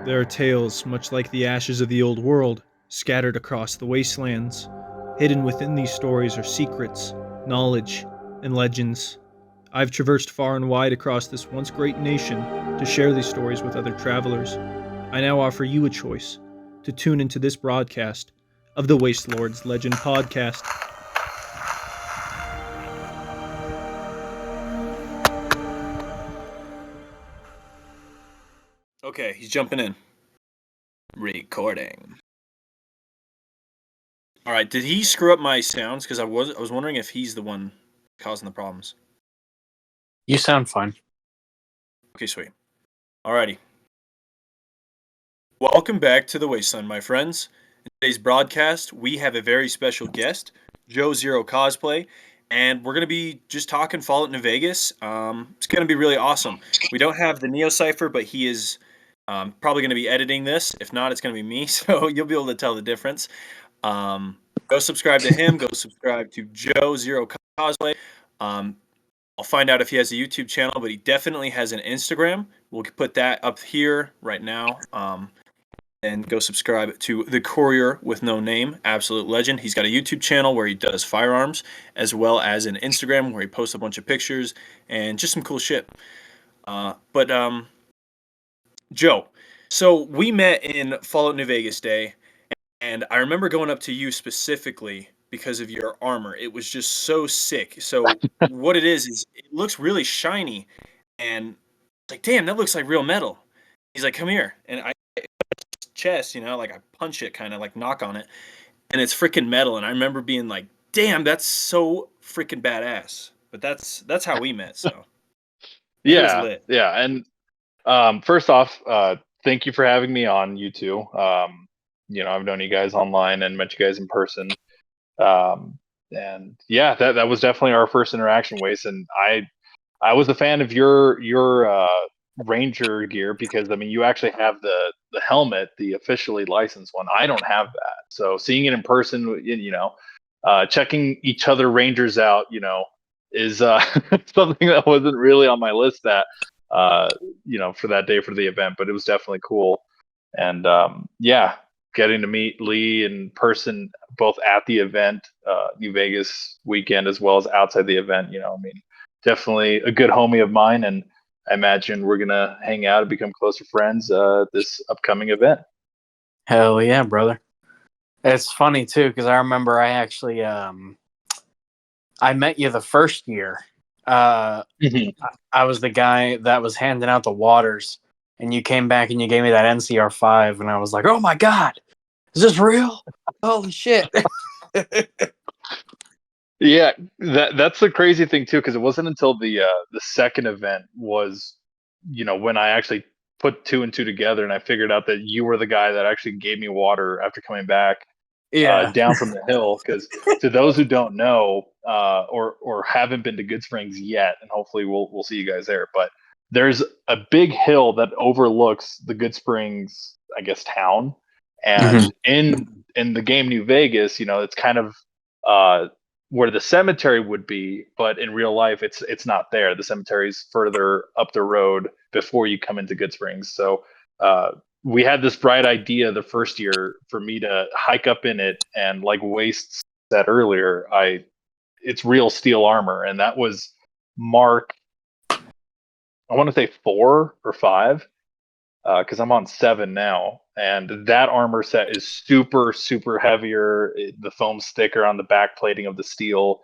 There are tales, much like the ashes of the old world, scattered across the wastelands. Hidden within these stories are secrets, knowledge, and legends. I've traversed far and wide across this once great nation to share these stories with other travelers. I now offer you a choice to tune into this broadcast of the Waste Lords Legend Podcast. Okay, he's jumping in. Recording. All right, did he screw up my sounds? Because I was wondering if he's the one causing the problems. You sound fine. Okay, sweet. Alrighty. Welcome back to the Wasteland, my friends. In today's broadcast, we have a very special guest, Joe Zero Cosplay, and we're going to be just talking Fallout New Vegas. It's going to be really awesome. We don't have the Neo Cypher, but he is probably going to be editing this. If not, it's going to be me, so you'll be able to tell the difference. Go subscribe to him. Go subscribe to Joe Zero Cosplay. I'll find out if he has a YouTube channel, but he definitely has an Instagram. We'll put that up here right now. And go subscribe to The Courier with No Name, absolute legend. He's got a YouTube channel where he does firearms, as well as an Instagram where he posts a bunch of pictures and just some cool shit. Joe, so we met in Fallout New Vegas Day, and I remember going up to you specifically because of your armor. It was just so sick. So what it is it looks really shiny, and like, damn, that looks like real metal. He's like, come here, and I chest, like I punch it, kind of like knock on it, and it's freaking metal. And I remember being like, damn, that's so freaking badass. But that's how we met. So it was lit. Yeah. And first off, thank you for having me on, you two. I've known you guys online and met you guys in person. And yeah, that was definitely our first interaction, Wace. And I was a fan of your Ranger gear because I mean you actually have the helmet, the officially licensed one. I don't have that, so seeing it in person, checking each other Rangers out, is something that wasn't really on my list that for that day for the event, but it was definitely cool. And getting to meet Lee in person both at the event, New Vegas weekend, as well as outside the event, definitely a good homie of mine, and I imagine we're gonna hang out and become closer friends this upcoming event. Hell yeah, brother! It's funny too because I remember I actually I met you the first year. I was the guy that was handing out the waters, and you came back and you gave me that NCR5, and I was like, "Oh my god, is this real? Holy shit!" Yeah, that's the crazy thing too, because it wasn't until the second event was, when I actually put two and two together, and I figured out that you were the guy that actually gave me water after coming back, down from the hill. Because to those who don't know, or haven't been to Good Springs yet, and hopefully we'll see you guys there, but there's a big hill that overlooks the Good Springs, I guess, town, and in the game New Vegas, it's kind of where the cemetery would be, but in real life, it's not there. The cemetery's further up the road before you come into Good Springs. So we had this bright idea the first year for me to hike up in it, and like Waste said earlier, it's real steel armor, and that was Mark, I want to say 4 or 5, because I'm on 7 now, and that armor set is super, super heavier. The foam sticker on the back plating of the steel,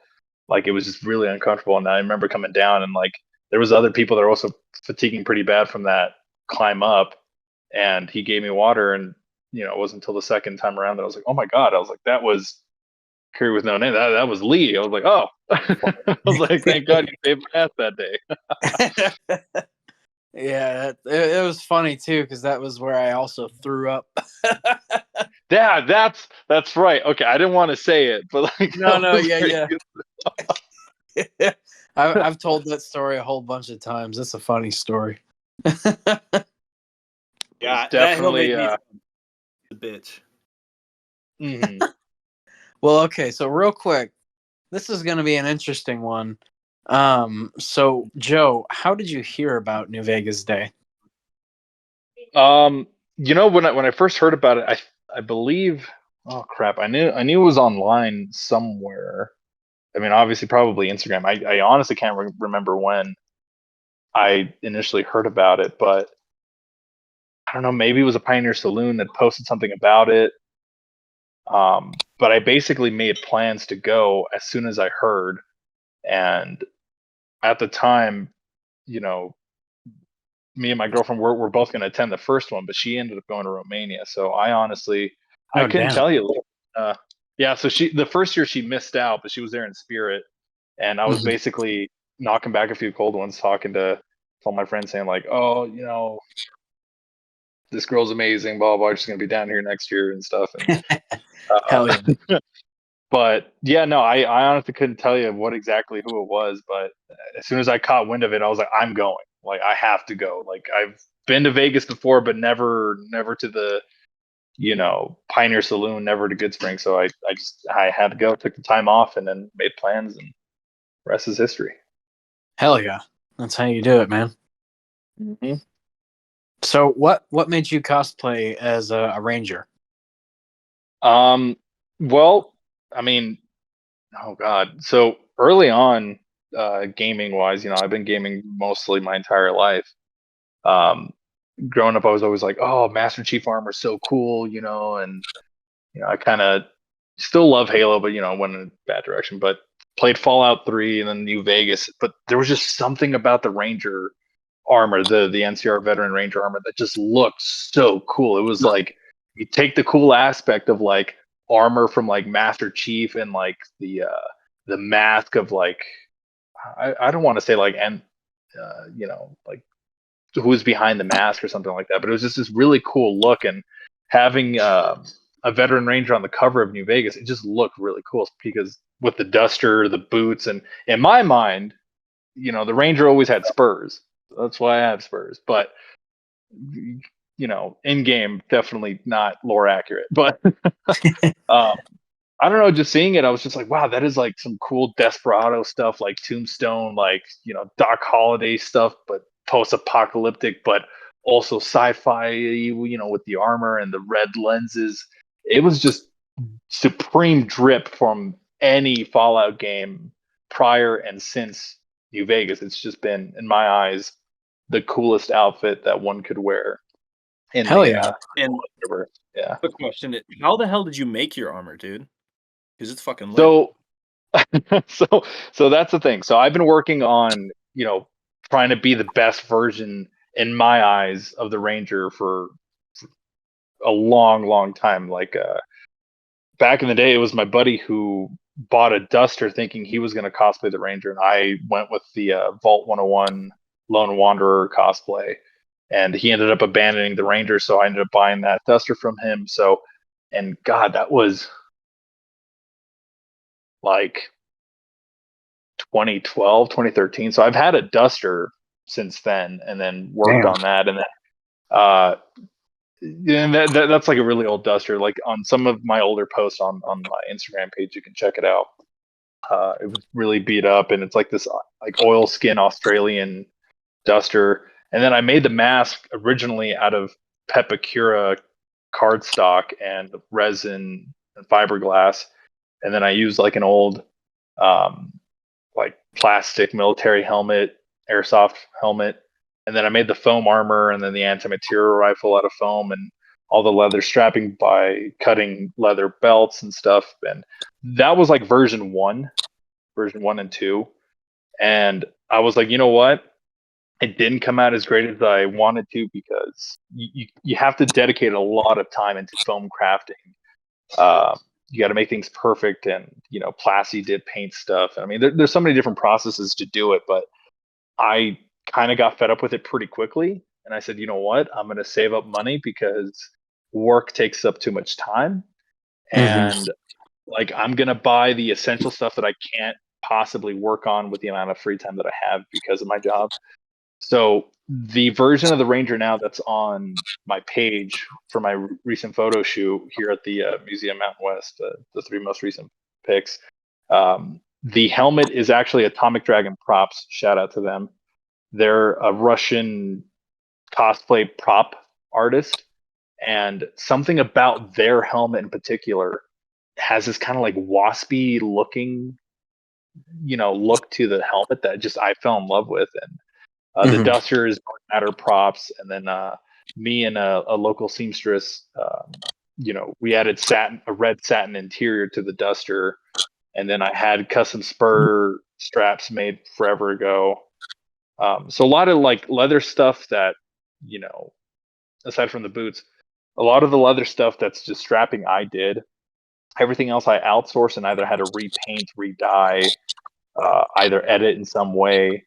like it was just really uncomfortable. And I remember coming down, and like there was other people that were also fatiguing pretty bad from that climb up, and he gave me water, and it wasn't until the second time around that I was like, oh my god, I was like, that was Curry with no name. That was Lee. I was like, oh, I was like, thank God you saved my ass that day. Yeah, it was funny too because that was where I also threw up. Yeah, that's right. Okay, I didn't want to say it, but like yeah. I've told that story a whole bunch of times. It's a funny story. Yeah, definitely a bitch. Mm-hmm. Well, okay, so real quick, this is going to be an interesting one. So Joe, how did you hear about New Vegas Day? when I first heard about it, I believe. Oh crap! I knew it was online somewhere. I mean, obviously, probably Instagram. I honestly can't remember when I initially heard about it, but I don't know. Maybe it was a Pioneer Saloon that posted something about it. But I basically made plans to go as soon as I heard, and at the time, you know, me and my girlfriend were both going to attend the first one, but she ended up going to Romania. So I Oh, couldn't damn. tell you. Yeah, so the first year she missed out, but she was there in spirit, and I was Mhm. basically knocking back a few cold ones, talking to all my friends, saying like, "Oh, this girl's amazing, blah blah. She's gonna be down here next year and stuff." And Hell yeah. but yeah, no, I honestly couldn't tell you what exactly who it was, but as soon as I caught wind of it, I was like, I'm going. Like I have to go. Like I've been to Vegas before, but never to the Pioneer Saloon, never to Good Spring. So I had to go, took the time off, and then made plans, and the rest is history. Hell yeah. That's how you do it, man. Mm-hmm. So what made you cosplay as a ranger? Well, I mean, oh God. So early on, gaming wise, I've been gaming mostly my entire life. Um, Growing up, I was always like, oh, Master Chief armor is so cool, and I kind of still love Halo, but went in a bad direction. But played Fallout 3 and then New Vegas, but there was just something about the Ranger armor, the NCR veteran Ranger armor that just looked so cool. It was like you take the cool aspect of like armor from like Master Chief and like the mask of like I don't want to say like like who's behind the mask or something like that, but it was just this really cool look, and having a veteran ranger on the cover of New Vegas, it just looked really cool because with the duster, the boots, and in my mind, the ranger always had spurs. That's why I have spurs, but in game, definitely not lore accurate. But um, I don't know, just seeing it, I was just like, wow, that is like some cool Desperado stuff, like Tombstone, like, Doc Holliday stuff, but post-apocalyptic, but also sci-fi, with the armor and the red lenses. It was just supreme drip from any Fallout game prior and since New Vegas. It's just been, in my eyes, the coolest outfit that one could wear in Hell the yeah. And universe. Yeah. quick question: how the hell did you make your armor, dude? Because it's fucking lit. So so that's the thing. So I've been working on, trying to be the best version in my eyes of the Ranger for a long, long time. Like back in the day, it was my buddy who bought a Duster thinking he was going to cosplay the Ranger, and I went with the Vault 101 Lone Wanderer cosplay, and he ended up abandoning the Ranger, so I ended up buying that Duster from him. So, and God, that was like 2012, 2013. So I've had a Duster since then, and then worked Damn. on that, and then and that's like a really old Duster. Like on some of my older posts on my Instagram page, you can check it out. It was really beat up, and it's like this like oil skin Australian Duster. And then I made the mask originally out of Pepakura cardstock and resin and fiberglass, and then I used like an old um, like plastic military helmet, airsoft helmet, and then I made the foam armor and then the anti-material rifle out of foam and all the leather strapping by cutting leather belts and stuff. And that was like version one and two. And I was like, you know what? It didn't come out as great as I wanted to because you have to dedicate a lot of time into foam crafting. You got to make things perfect, and Plassey did paint stuff. I mean, there's so many different processes to do it, but I kind of got fed up with it pretty quickly, and I said, you know what, I'm going to save up money because work takes up too much time, Mhm. and like I'm going to buy the essential stuff that I can't possibly work on with the amount of free time that I have because of my job. So the version of the Ranger now that's on my page for my recent photo shoot here at the Museum Mountain West, the three most recent pics, the helmet is actually Atomic Dragon Props. Shout out to them. They're a Russian cosplay prop artist, and something about their helmet in particular has this kind of like waspy looking, look to the helmet that just I fell in love with. And the duster is matter props, and then me and a local seamstress, we added a red satin interior to the duster, and then I had custom spur straps made forever ago. So a lot of like leather stuff that, aside from the boots, a lot of the leather stuff that's just strapping I did. Everything else I outsourced and either had to repaint, re-dye, either edit in some way.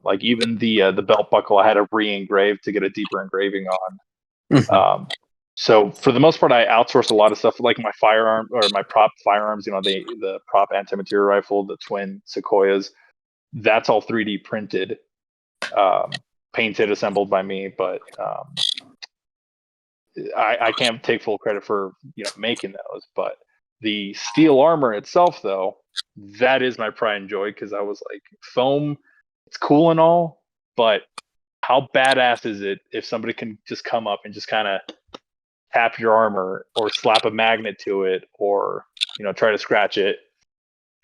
Like even the belt buckle, I had to re-engrave to get a deeper engraving on. So for the most part, I outsourced a lot of stuff, like my firearm or my prop firearms. The prop anti-material rifle, the twin Sequoias. That's all 3D printed, painted, assembled by me. But I can't take full credit for making those. But the steel armor itself, though, that is my pride and joy, because I was like, foam, it's cool and all, but how badass is it if somebody can just come up and just kind of tap your armor or slap a magnet to it, or try to scratch it,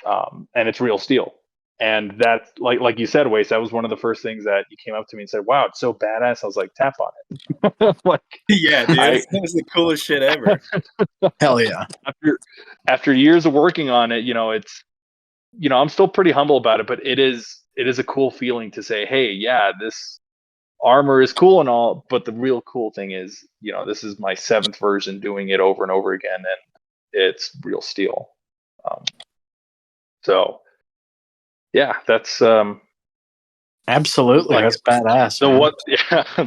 and it's real steel. And that's like you said, Wace, that was one of the first things that you came up to me and said, wow, it's so badass. I was like, tap on it. Like, yeah, dude, that was the coolest shit ever. Hell yeah. After years of working on it, it's, I'm still pretty humble about it, but it is a cool feeling to say, hey, yeah, this armor is cool and all, but the real cool thing is, this is my 7th version doing it over and over again, and it's real steel. So yeah, that's absolutely, that's badass.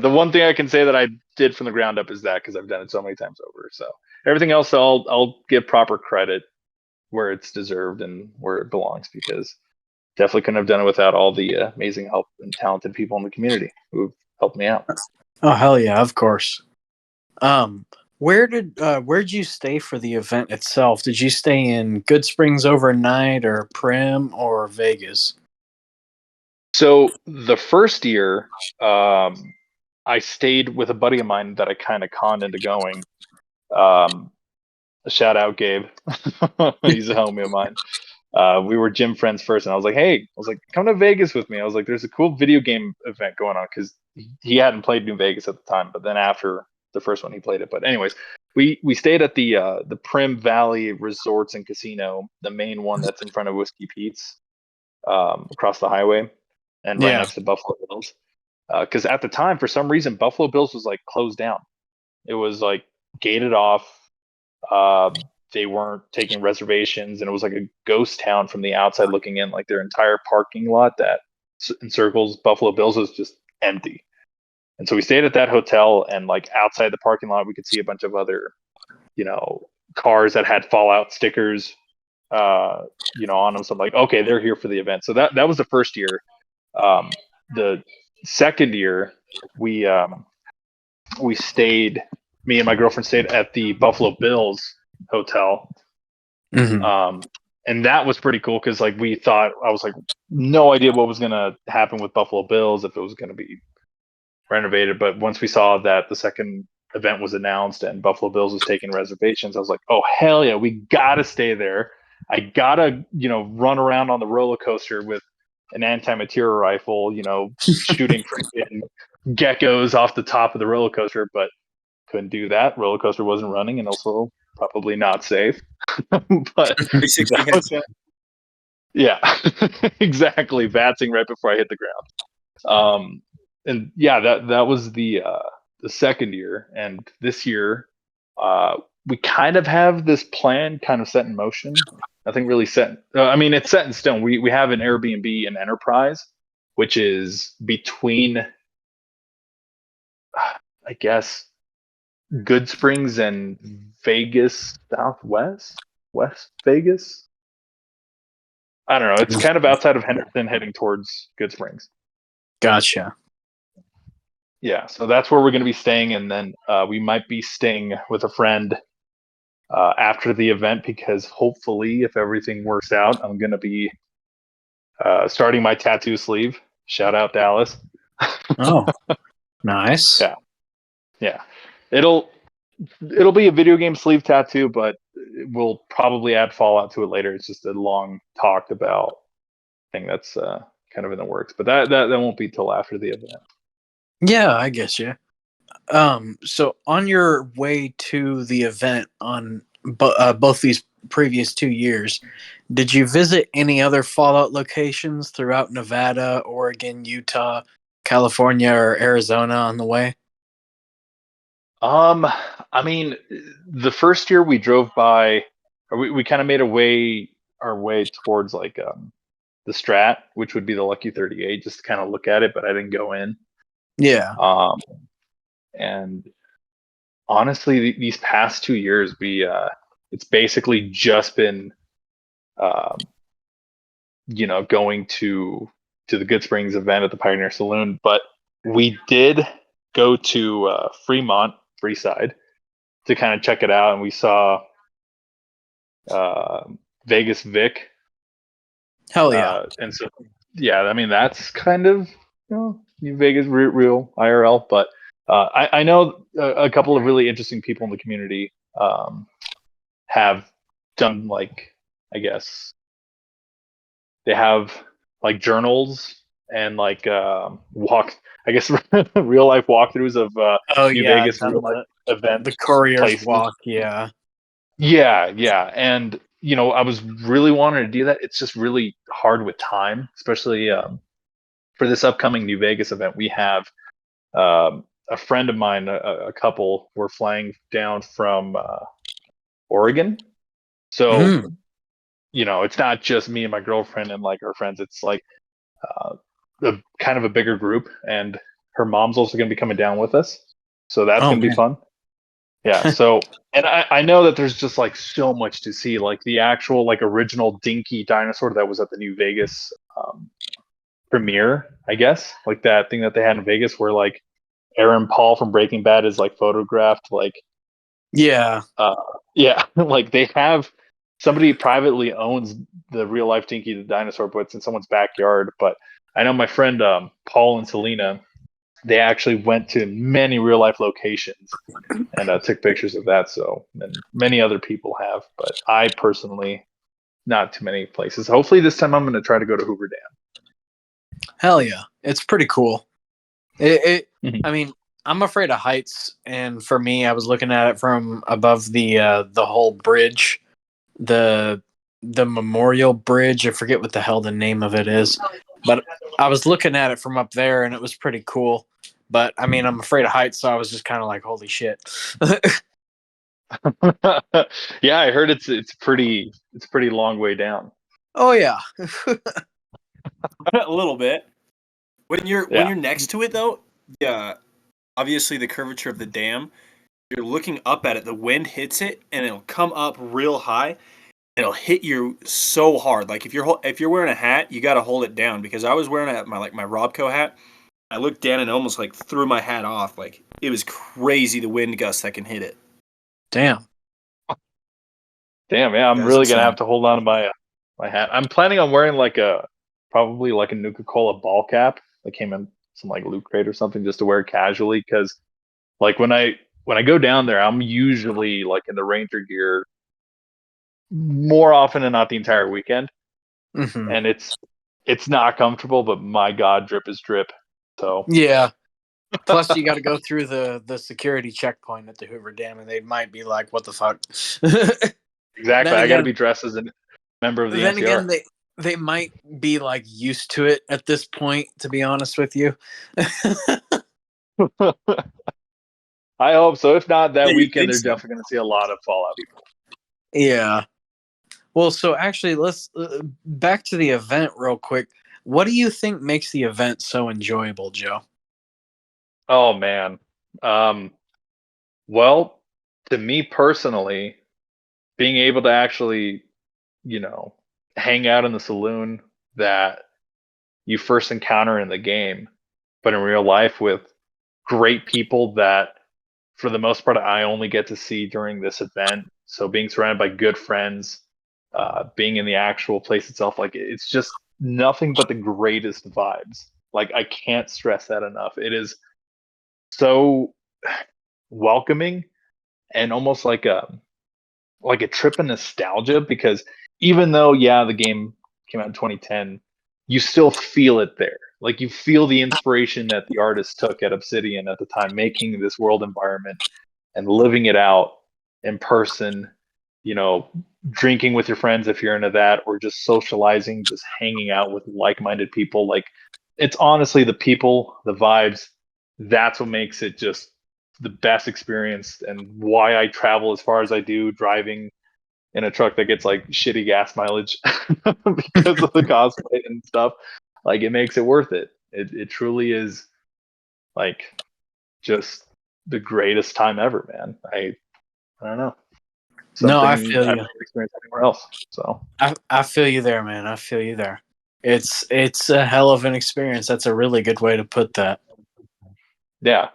The one thing I can say that I did from the ground up is that, because I've done it so many times over. So everything else, I'll give proper credit where it's deserved and where it belongs, because definitely couldn't have done it without all the amazing help and talented people in the community who've helped me out. Oh hell yeah, of course. Where'd you stay for the event itself? Did you stay in Good Springs overnight, or Prim, or Vegas? So the first year, I stayed with a buddy of mine that I kind of conned into going. A shout out, Gabe. He's a homie of mine. We were gym friends first, and I was like, come to Vegas with me. I was like, there's a cool video game event going on, because he hadn't played New Vegas at the time, but then after the first one, he played it. But anyways, we stayed at the Prim Valley Resorts and Casino, the main one that's in front of Whiskey Pete's, across the highway, and right next to Buffalo Bills. Because at the time, for some reason, Buffalo Bills was like closed down. It was like gated off. They weren't taking reservations, and it was like a ghost town from the outside looking in. Like their entire parking lot that encircles Buffalo Bills was just empty. And so we stayed at that hotel, and like outside the parking lot, we could see a bunch of other, cars that had Fallout stickers, on them. So I'm like, okay, they're here for the event. So that was the first year. The second year, we stayed. Me and my girlfriend stayed at the Buffalo Bills hotel. And that was pretty cool, because like I was like, no idea what was gonna happen with Buffalo Bills, if it was gonna be renovated. But once we saw that the second event was announced and Buffalo Bills was taking reservations, I was like, oh hell yeah, we gotta stay there. I gotta run around on the roller coaster with an anti-material rifle, shooting freaking geckos off the top of the roller coaster. But couldn't do that. Roller coaster wasn't running, and also probably not safe. But 360 headset. Yeah, exactly. Vatzing right before I hit the ground. And yeah, that was the second year. And this year, we kind of have this plan kind of set in motion. Nothing really set. It's set in stone. We have an Airbnb and Enterprise, which is between, I guess, Good Springs and Vegas Southwest, West Vegas. I don't know. It's kind of outside of Henderson, heading towards Good Springs. Gotcha. Yeah, so that's where we're going to be staying, and then we might be staying with a friend after the event, because hopefully, if everything works out, I'm going to be starting my tattoo sleeve. Shout out Dallas. Oh, nice. Yeah. It'll it'll be a video game sleeve tattoo, but we'll probably add Fallout to it later. It's just a long talked about thing that's kind of in the works, but that won't be till after the event. Yeah, I guess, yeah. So on your way to the event on both these previous 2 years, did you visit any other Fallout locations throughout Nevada, Oregon, Utah, California, or Arizona on the way? I mean, the first year we drove by, or we kind of made our way towards like the Strat, which would be the Lucky 38, just to kind of look at it, but I didn't go in. Yeah. And honestly, these past 2 years, it's basically just been, um, going to the Good Springs event at the Pioneer Saloon. But we did go to Freeside, to kind of check it out, and we saw Vegas Vic. Hell yeah. And so, yeah, I mean, that's kind of, New Vegas real IRL. But I know a couple of really interesting people in the community have done, like, I guess they have like journals and like I guess real life walkthroughs of Oh New yeah, I've Vegas done real life event the Courier's places. Walk. Yeah. Yeah, and I was really wanting to do that. It's just really hard with time, especially for this upcoming New Vegas event. We have a friend of mine, a couple, were flying down from Oregon, so Mm. it's not just me and my girlfriend and like our friends. It's like a kind of a bigger group, and her mom's also going to be coming down with us, so that's Oh going to be man. fun. Yeah. So, and I know that there's just like so much to see, like the actual like original Dinky dinosaur that was at the New Vegas premiere, I guess, like that thing that they had in Vegas where like Aaron Paul from Breaking Bad is like photographed, like Yeah. yeah, like they have somebody privately owns the real life Dinky the dinosaur, but it's in someone's backyard. But I know my friend Paul and Selena, they actually went to many real life locations and took pictures of that. So, and many other people have, but I personally, not too many places. Hopefully, this time I'm going to try to go to Hoover Dam. Hell yeah. It's pretty cool. Mhm. I mean, I'm afraid of heights, and for me, I was looking at it from above the whole bridge, the memorial bridge. I forget what the hell the name of it is, but I was looking at it from up there, and it was pretty cool. But I mean, I'm afraid of heights, so I was just kind of like, "Holy shit!" Yeah, I heard it's pretty long way down. Oh yeah. A little bit. When Yeah. you're next to it though, yeah, obviously the curvature of the dam, you're looking up at it, the wind hits it and it'll come up real high. It'll hit you so hard. Like if you're wearing a hat, you got to hold it down because I was wearing my Robco hat. I looked down and almost like threw my hat off. Like it was crazy the wind gust that can hit it. Damn. Damn, yeah, I'm That's really gonna insane. have to hold on to my hat. I'm planning on wearing like probably like a Nuka-Cola ball cap that came in some like loot crate or something, just to wear casually, because like when I go down there, I'm usually like in the Ranger gear more often than not the entire weekend, Hmm. and it's not comfortable, but my God, drip is drip. So Yeah. Plus, you got to go through the security checkpoint at the Hoover Dam, and they might be like, "What the fuck?" exactly, then I got to again, be dressed as a member of the then NCR. again, they might be like used to it at this point. To be honest with you. I hope so. If not, Yeah, that you'd weekend think they're so. definitely going to see a lot of Fallout people. Yeah. Well, so actually, let's back to the event real quick. What do you think makes the event so enjoyable, Joe? Oh man. Um, well, to me personally, being able to actually, you know, hang out in the saloon that you first encounter in the game, but in real life with great people that, for the most part, I only get to see during this event. So being surrounded by good friends, being in the actual place itself, like it's just nothing but the greatest vibes. Like I can't stress that enough. It is so welcoming, and almost like a trip of nostalgia, because even though the game came out in 2010, you still feel it there. Like you feel the inspiration that the artist took at Obsidian at the time, making this world environment and living it out in person, drinking with your friends if you're into that, or just socializing, just hanging out with like-minded people. Like it's honestly the people, the vibes, that's what makes it just the best experience, and why I travel as far as I do, driving in a truck that gets like shitty gas mileage because of the cosplay and stuff. Like it makes it worth it. It truly is like just the greatest time ever, man. I don't know. No, I Something feel I've you. never experienced anywhere else. So I feel you there, man. I feel you there. It's a hell of an experience. That's a really good way to put that. yeah,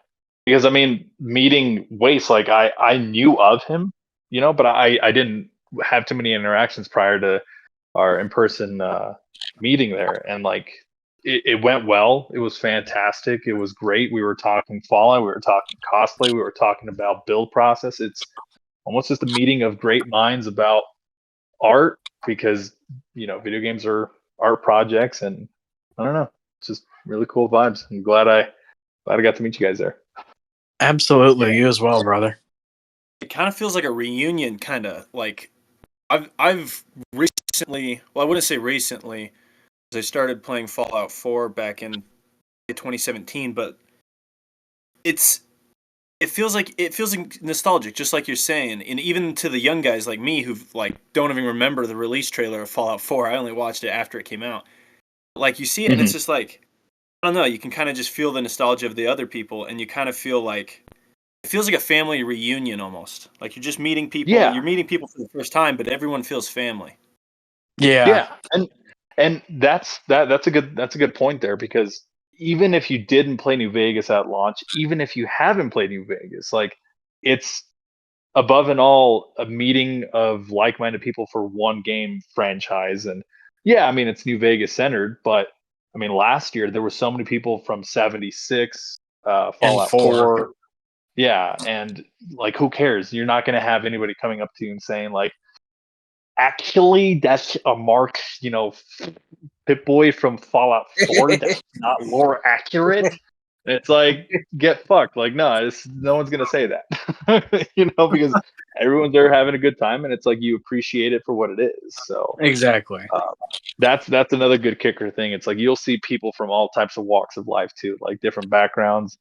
because I mean, meeting Waste, like I knew of him, but I didn't have too many interactions prior to our in person meeting there, and like it went well. It was fantastic. It was great. We were talking Fallout. We were talking cosplay. We were talking about build process. It's almost just a meeting of great minds about art, because video games are art projects, and I don't know, it's just really cool vibes. I'm glad I got to meet you guys there. Absolutely, you as well, brother. It kind of feels like a reunion, kind of like I've recently, well, I wouldn't say recently, because I started playing Fallout 4 back in 2017, but it feels like nostalgic, just like you're saying, and even to the young guys like me who like don't even remember the release trailer of Fallout 4. I only watched it after it came out. Like you see it, and it's just like, I don't know. You can kind of just feel the nostalgia of the other people, and you kind of feel like it feels like a family reunion almost. Like you're just meeting people. Yeah, You're meeting people for the first time, but everyone feels family. Yeah. and that's a good point there, because even if you didn't play New Vegas at launch, even if you haven't played New Vegas, like it's above and all a meeting of like-minded people for one game franchise. And I mean, it's New Vegas centered, but I mean, last year there were so many people from 76, And Fallout 4. 4. Yeah, and like who cares? You're not going to have anybody coming up to you and saying like, actually that's a Mark, Pip-Boy from Fallout 4. That's not lore accurate. It's like, get fucked. Like, no, no one's gonna say that, because everyone's there having a good time, and it's like you appreciate it for what it is. So Exactly. that's another good kicker thing. It's like you'll see people from all types of walks of life too, like different backgrounds,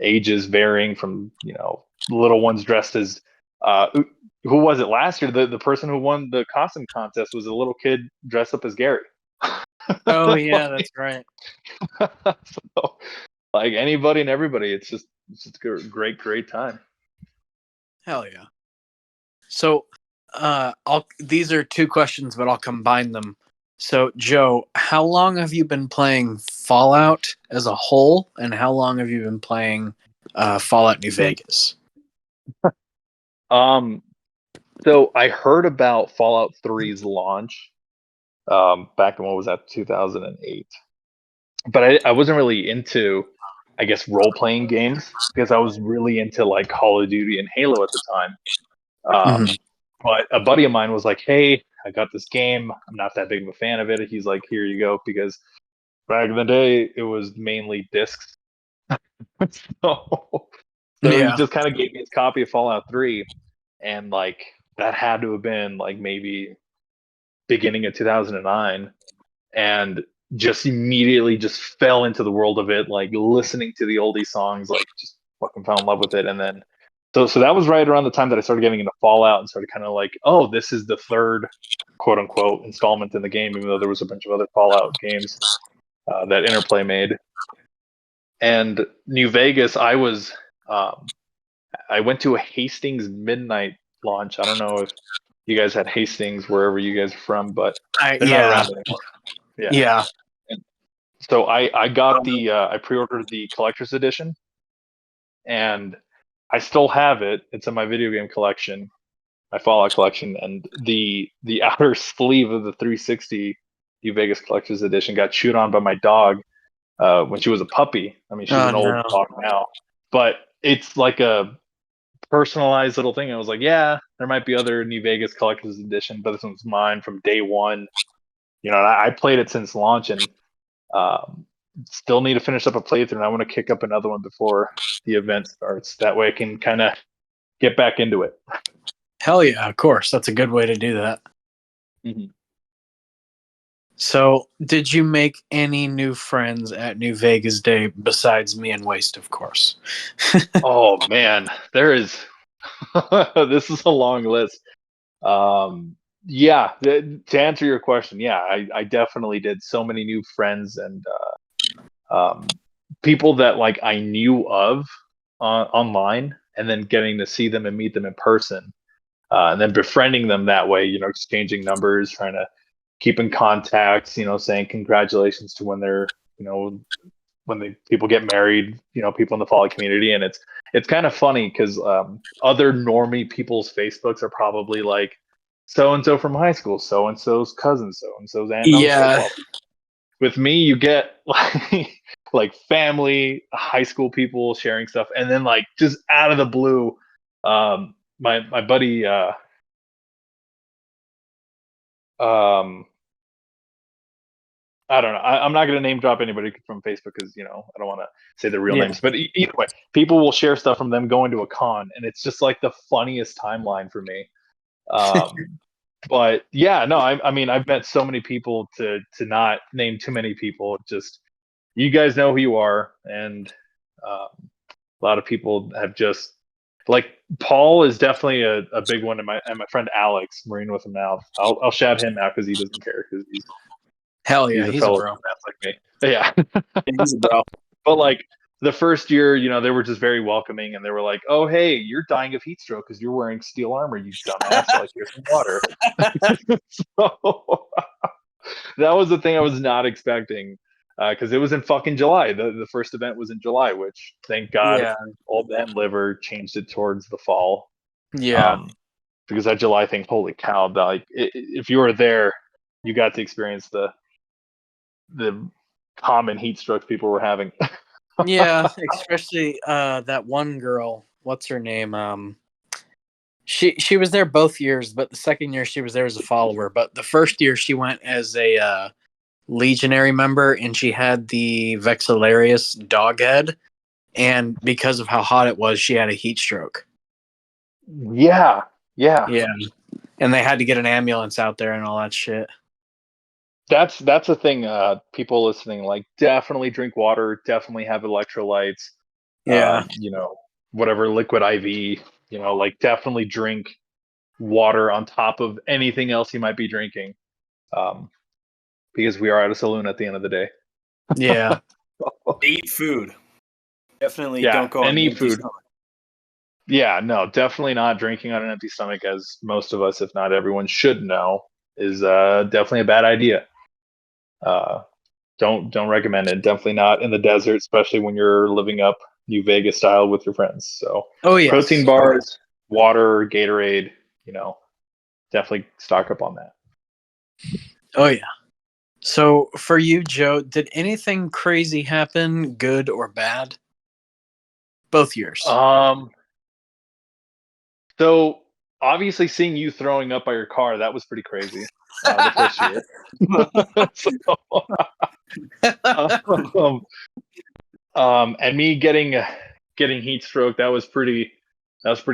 ages varying from little ones dressed as who was it last year? The person who won the costume contest was a little kid dressed up as Gary. Oh yeah, that's right. So, like anybody and everybody, it's just a great time. Hell yeah. So, these are two questions, but I'll combine them. So, Joe, how long have you been playing Fallout as a whole, and how long have you been playing Fallout New Vegas? So I heard about Fallout 3's launch back in, what was that, 2008, but I wasn't really into, I guess, role-playing games, because I was really into like Call of Duty and Halo at the time. Mhm. But a buddy of mine was like, hey, I got this game, I'm not that big of a fan of it. He's like, here you go, because back in the day it was mainly discs. so he Yeah. just kind of gave me his copy of Fallout 3, and like that had to have been like maybe beginning of 2009, and just immediately just fell into the world of it, like listening to the oldie songs, like just fucking fell in love with it. And then so that was right around the time that I started getting into Fallout and started kind of like, oh, this is the third quote unquote installment in the game, even though there was a bunch of other Fallout games that Interplay made. And New Vegas, I went to a Hastings midnight launch. I don't know if you guys had Hastings wherever you guys are from, but they're not around anymore. Yeah. And so I got I pre-ordered the collector's edition, and I still have it. It's in my video game collection, my Fallout collection, and the outer sleeve of the 360 New Vegas collector's edition got chewed on by my dog when she was a puppy. I mean, she's Oh an old no. dog now, but it's like a personalized little thing. I was like, yeah, there might be other New Vegas Collector's Edition, but this one's mine from day one. You know, I played it since launch, and still need to finish up a playthrough, and I want to kick up another one before the event starts. That way I can kind of get back into it. Hell yeah, of course. That's a good way to do that. Mm-hmm. So, did you make any new friends at New Vegas Day besides me and Waste, of course? Oh man, there is. This is a long list. Yeah, to answer your question, yeah, I definitely did so many new friends and people that like I knew of online, and then getting to see them and meet them in person, and then befriending them that way. You know, exchanging numbers, trying to keep in contact. You know, saying congratulations to when they're, you know, when people get married. You know, people in the poly community, and it's kind of funny because other normie people's Facebooks are probably like, so and so from high school, so and so's cousin, so and so's aunt, and uncle. Yeah. Well, with me, you get like family, high school people sharing stuff, and then like just out of the blue, my buddy, I don't know. I'm not going to name drop anybody from Facebook because, you know, I don't want to say their real names. But either way, people will share stuff from them going to a con, and it's just like the funniest timeline for me. But yeah, no, I mean, I've met so many people to not name too many people. Just, you guys know who you are, and a lot of people have just, like, Paul is definitely a big one, and my friend Alex, Marine with him now. I'll shout him out because he doesn't care, because Hell yeah, he's a he's a fellow bro. romance like me. But yeah. He's a bro. But like the first year, you know, they were just very welcoming, and they were like, "Oh, hey, you're dying of heat stroke because you're wearing steel armor, you dumbass! Like, here's some water." So that was the thing I was not expecting, because it was in fucking July. The first event was in July, which thank God Yeah. Old Man Liver changed it towards the fall. Yeah. Because that July thing, holy cow! Like, if you were there, you got to experience the common heat strokes people were having. Yeah, especially that one girl. What's her name? She was there both years, but the second year she was there as a follower. But the first year she went as a legionary member, and she had the Vexillarius dog head. And because of how hot it was, she had a heat stroke. Yeah. Yeah, and they had to get an ambulance out there and all that shit. That's a thing. People listening, like, definitely drink water. Definitely have electrolytes. Yeah. You know, whatever liquid IV. You know, like, definitely drink water on top of anything else you might be drinking, because we are at a saloon at the end of the day. Yeah. Eat food. Definitely Yeah, don't go on and an eat empty food. stomach. Yeah, no, definitely not drinking on an empty stomach, as most of us, if not everyone, should know, is definitely a bad idea. Don't recommend it. Definitely not in the desert, especially when you're living up New Vegas style with your friends. So, Oh yes. protein bars, water, Gatorade, you know, definitely stock up on that. Oh yeah. So for you, Joe, did anything crazy happen, good or bad? Both years. So obviously seeing you throwing up by your car, that was pretty crazy. The first year. And me getting heat stroke, that was pretty. It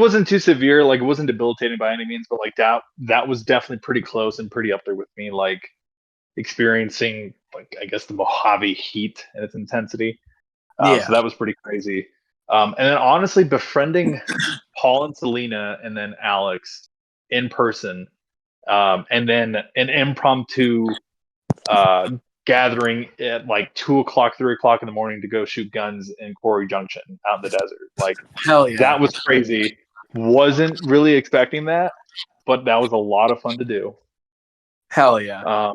wasn't too severe, like, it wasn't debilitating by any means, but like that was definitely pretty close and pretty up there with me, like, experiencing, like, I guess, the Mojave heat and its intensity. Yeah. So that was pretty crazy. And then honestly, befriending Paul and Selena and then Alex in person, and then an impromptu gathering at like 2 o'clock, 3 o'clock in the morning to go shoot guns in Quarry Junction out in the desert. Like, Hell yeah. that was crazy. Wasn't really expecting that, but that was a lot of fun to do. Hell yeah.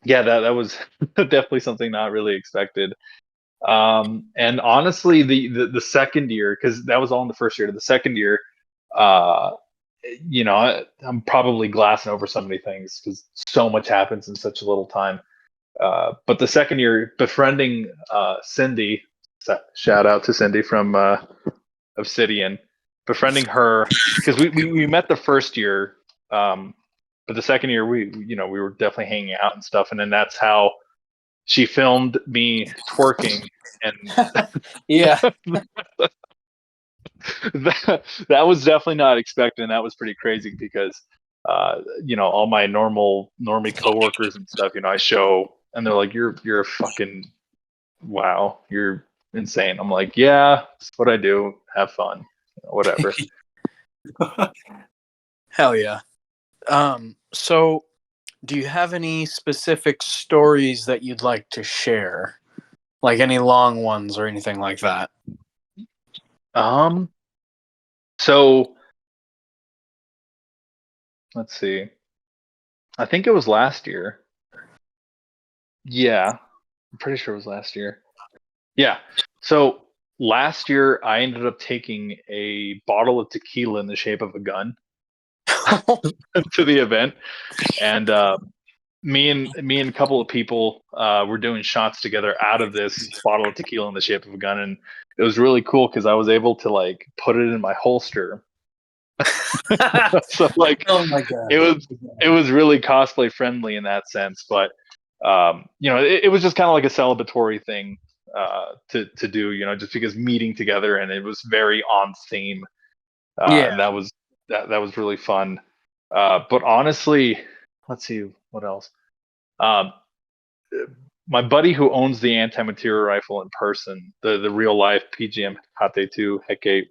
Yeah, that was definitely something not really expected. And honestly, the second year, because that was all in the first year. The second year, you know, I'm probably glassing over so many things because so much happens in such a little time. But the second year, befriending Cindy, shout out to Cindy from Obsidian. Befriending her because we met the first year, but the second year we were definitely hanging out and stuff, and then that's how she filmed me twerking, and Yeah. that was definitely not expected, and that was pretty crazy because all my normie coworkers and stuff, I show and they're like, you're a fucking wow, you're insane. I'm like, yeah, that's what I do. Have fun, whatever. Hell yeah. So do you have any specific stories that you'd like to share? Like any long ones or anything like that? So let's see. I think it was last year. Yeah, I'm pretty sure it was last year. Yeah. So last year, I ended up taking a bottle of tequila in the shape of a gun to the event, and me and a couple of people were doing shots together out of this bottle of tequila in the shape of a gun, and it was really cool because I was able to like put it in my holster. So like, oh my god, it was really cosplay friendly in that sense, but it was just kind of like a celebratory thing to do, just because meeting together, and it was very on theme. Yeah. And that was really fun. But honestly, let's see what else. Um, my buddy who owns the anti-material rifle in person, the real life PGM Hate 2 Heke,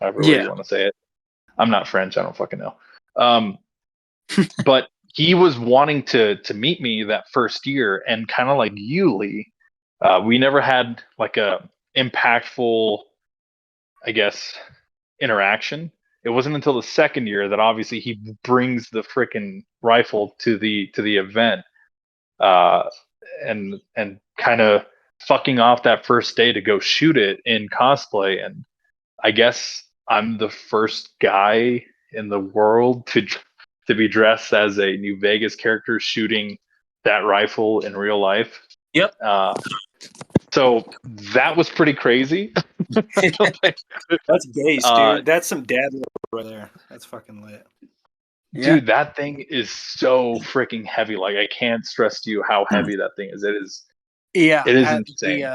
however way you want to say it. I'm not French, I don't fucking know. But he was wanting to meet me that first year, and kind of like you, Lee, we never had like a impactful, I guess, interaction. It wasn't until the second year that obviously he brings the freaking rifle to the event, and kind of fucking off that first day to go shoot it in cosplay. And I guess I'm the first guy in the world to be dressed as a New Vegas character shooting that rifle in real life. Yep. So that was pretty crazy. That's gay, dude. That's some dad love right there. That's fucking lit. Dude, that thing is so freaking heavy. Like, I can't stress to you how heavy that thing is. It is. Yeah, it is insane.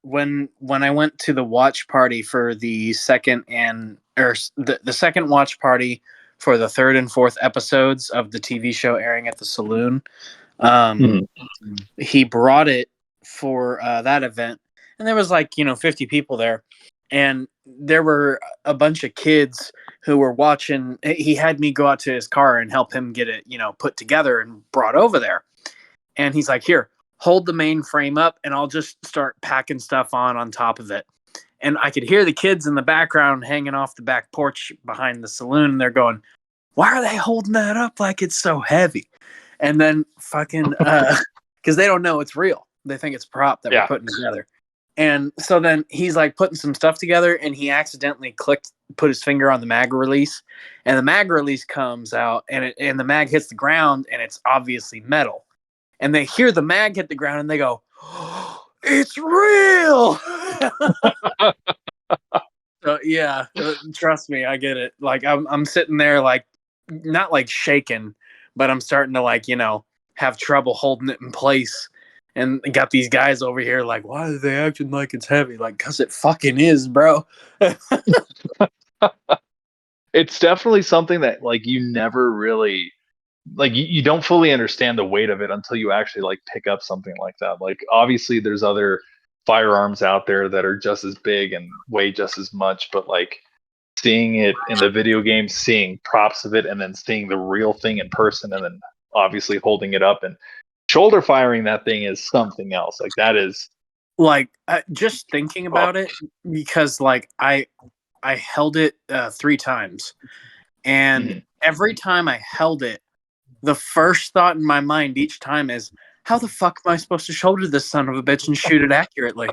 When I went to the watch party for the second the second watch party for the third and fourth episodes of the TV show airing at the saloon, he brought it for that event, and there was like 50 people there, and there were a bunch of kids who were watching. He had me go out to his car and help him get it put together and brought over there, and he's like, here, hold the main frame up and I'll just start packing stuff on top of it. And I could hear the kids in the background hanging off the back porch behind the saloon, and they're going, why are they holding that up like it's so heavy? And then fucking because they don't know it's real. They think it's prop that we're putting together. And so then he's like putting some stuff together, and he accidentally put his finger on the mag release, and the mag release comes out, and the mag hits the ground, and it's obviously metal. And they hear the mag hit the ground, and they go, oh, "It's real!" So yeah, trust me, I get it. Like I'm sitting there, like not like shaking, but I'm starting to have trouble holding it in place. And got these guys over here like, why are they acting like it's heavy? Like, cause it fucking is, bro. It's definitely something that like you never really like you don't fully understand the weight of it until you actually like pick up something like that. Like, obviously there's other firearms out there that are just as big and weigh just as much, but like seeing it in the video game, seeing props of it, and then seeing the real thing in person, and then obviously holding it up and shoulder firing that thing is something else. Like, that is like just thinking about it, because like I held it 3 times, and every time I held it, the first thought in my mind each time is, how the fuck am I supposed to shoulder this son of a bitch and shoot it accurately?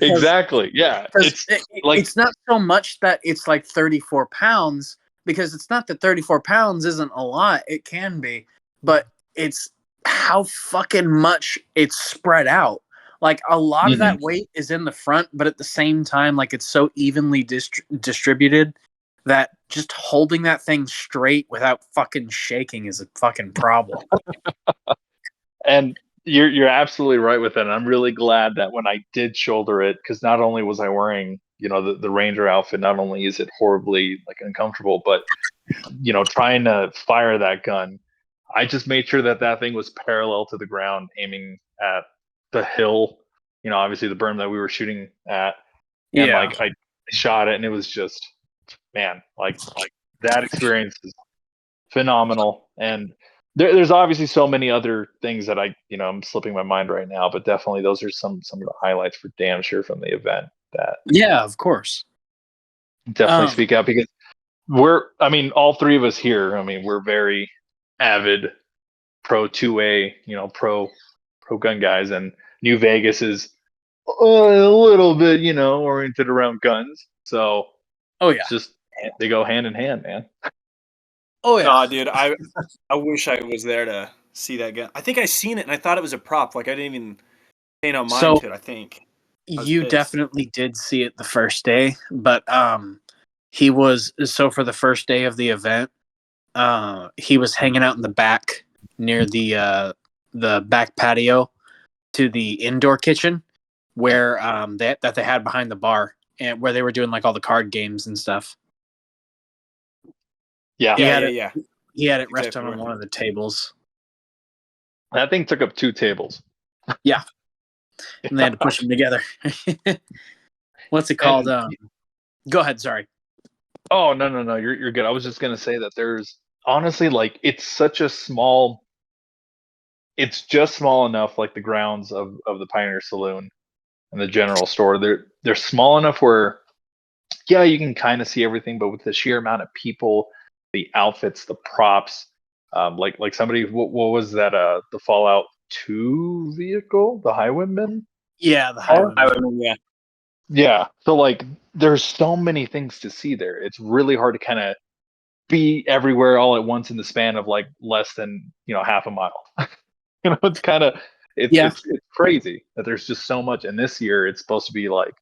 Exactly. Yeah. It's not so much that it's like 34 pounds, because it's not that 34 pounds isn't a lot. It can be, but it's how fucking much it's spread out. like a lot of that weight is in the front, but at the same time, like it's so evenly distributed that just holding that thing straight without fucking shaking is a fucking problem. And you're absolutely right with it. And I'm really glad that when I did shoulder it, because not only was I wearing, the Ranger outfit, not only is it horribly like uncomfortable, but trying to fire that gun, I just made sure that thing was parallel to the ground, aiming at the hill, obviously the berm that we were shooting at. And Yeah. like I shot it and it was just, man, like that experience is phenomenal. And there's obviously so many other things that I'm slipping my mind right now, but definitely those are some of the highlights for damn sure from the event that Yeah, of course. definitely speak out, because all three of us here, we're very avid pro 2A, pro gun guys, and New Vegas is a little bit, oriented around guns. So it's just, they go hand in hand, man. Oh yeah. Nah, dude, I wish I was there to see that gun. I think I seen it and I thought it was a prop. Like I didn't even pay no mind to it, I think. You pissed. definitely did see it the first day, but he was, so for the first day of the event, he was hanging out in the back near the back patio to the indoor kitchen where that they had behind the bar, and where they were doing like all the card games and stuff. Yeah. He had it Exactly resting on right. one of the tables. That thing took up 2 tables. Yeah. And they had to push them together. What's it called? Go ahead, sorry. Oh, no, you're good. I was just gonna say that there's honestly, like, it's just small enough, like the grounds of the Pioneer Saloon and the general store. They're small enough where, yeah, you can kind of see everything, but with the sheer amount of people, the outfits, the props, like somebody, what was that? The Fallout 2 vehicle, the Highwayman. Yeah, the Highwayman. Yeah. Yeah. So like, there's so many things to see there. It's really hard to kind of be everywhere all at once in the span of like less than half a mile. It's kind of it's crazy that there's just so much. And this year it's supposed to be like,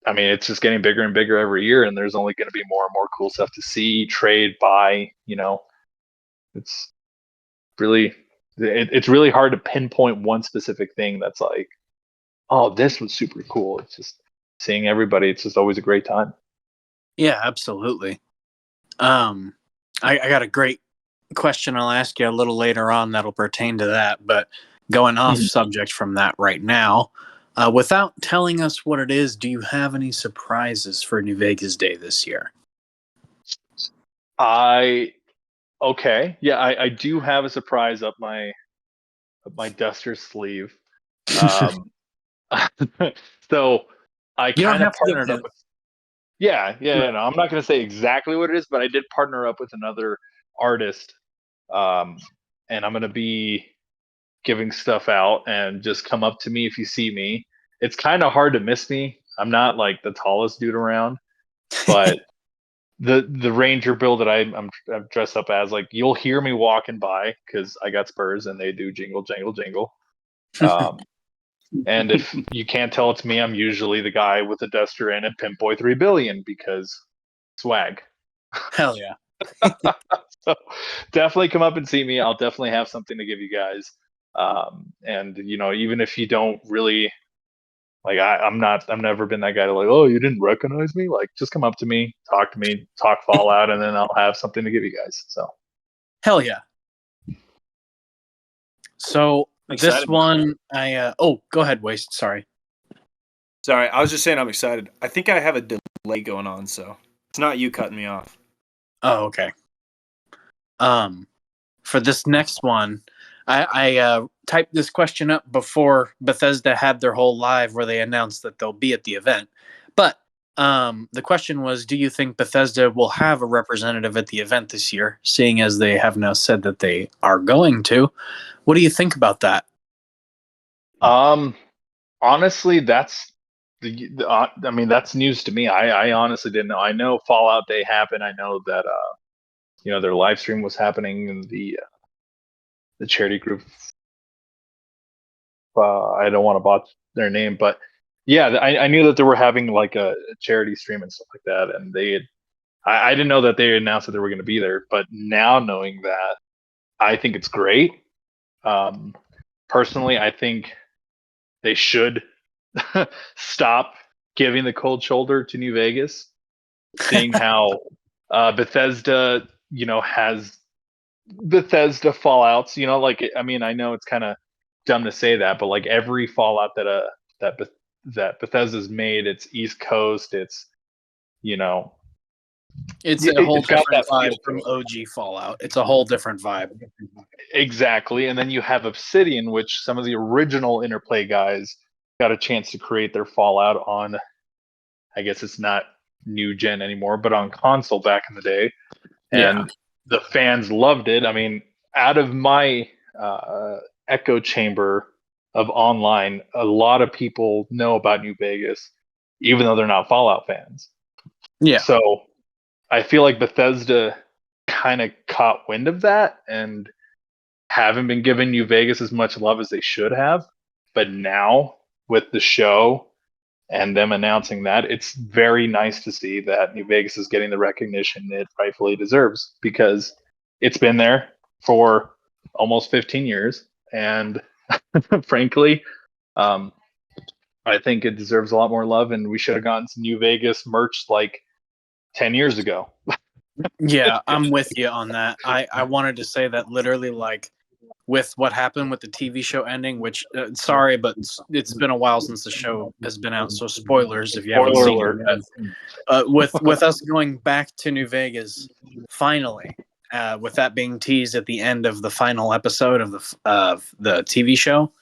it's just getting bigger and bigger every year, and there's only going to be more and more cool stuff to see, trade, buy. It's it's really hard to pinpoint one specific thing that's like, oh, this was super cool. It's just seeing everybody. It's just always a great time. Yeah, absolutely. I got a great question I'll ask you a little later on that'll pertain to that, but going off subject from that right now, without telling us what it is, do you have any surprises for New Vegas Day this year? Okay. Yeah, I do have a surprise up my duster sleeve. So I kind of partnered up with. Yeah. No, I'm not going to say exactly what it is, but I did partner up with another artist, and I'm going to be giving stuff out, and just come up to me if you see me. It's kind of hard to miss me. I'm not like the tallest dude around, but the Ranger build that I'm dressed up as, like, you'll hear me walking by because I got spurs and they do jingle jangle jingle. And if you can't tell it's me, I'm usually the guy with a duster and a Pimp Boy 3 billion, because swag. Hell yeah. So definitely come up and see me. I'll definitely have something to give you guys. And even if you don't really like, I've never been that guy to like, oh, you didn't recognize me. Like, just come up to me, talk Fallout, and then I'll have something to give you guys. So hell yeah. So this one, go ahead, Waste. Sorry, I was just saying I'm excited. I think I have a delay going on, so it's not you cutting me off. Oh, okay. For this next one, I typed this question up before Bethesda had their whole live where they announced that they'll be at the event. But the question was, do you think Bethesda will have a representative at the event this year, seeing as they have now said that they are going to? What do you think about that? Honestly, that's that's news to me. I honestly didn't know. I know Fallout Day happened. I know that their live stream was happening in the charity group. I don't want to botch their name, but yeah, I knew that they were having like a charity stream and stuff like that, and I didn't know that they announced that they were going to be there, but now knowing that, I think it's great. Personally, I think they should stop giving the cold shoulder to New Vegas, seeing how Bethesda, has Bethesda Fallouts. I mean, I know it's kind of dumb to say that, but like every Fallout that Bethesda's made, it's East Coast, it's you know, It's a whole it's got different that feel vibe to from it. OG Fallout. It's a whole different vibe. Exactly, and then you have Obsidian, which some of the original Interplay guys got a chance to create their Fallout on. I guess it's not new gen anymore, but on console back in the day, Yeah. and the fans loved it. I mean, out of my echo chamber of online, a lot of people know about New Vegas, even though they're not Fallout fans. Yeah. So I feel like Bethesda kind of caught wind of that and haven't been giving New Vegas as much love as they should have. But now with the show and them announcing that, it's very nice to see that New Vegas is getting the recognition it rightfully deserves, because it's been there for almost 15 years. And frankly, I think it deserves a lot more love, and we should have gotten some New Vegas merch like 10 years ago. Yeah, I'm with you on that. I wanted to say that literally, like, with what happened with the TV show ending, which, sorry, but it's been a while since the show has been out, so spoilers if you haven't Spoiler seen alert. it. With us going back to New Vegas, finally, with that being teased at the end of the final episode of the TV show,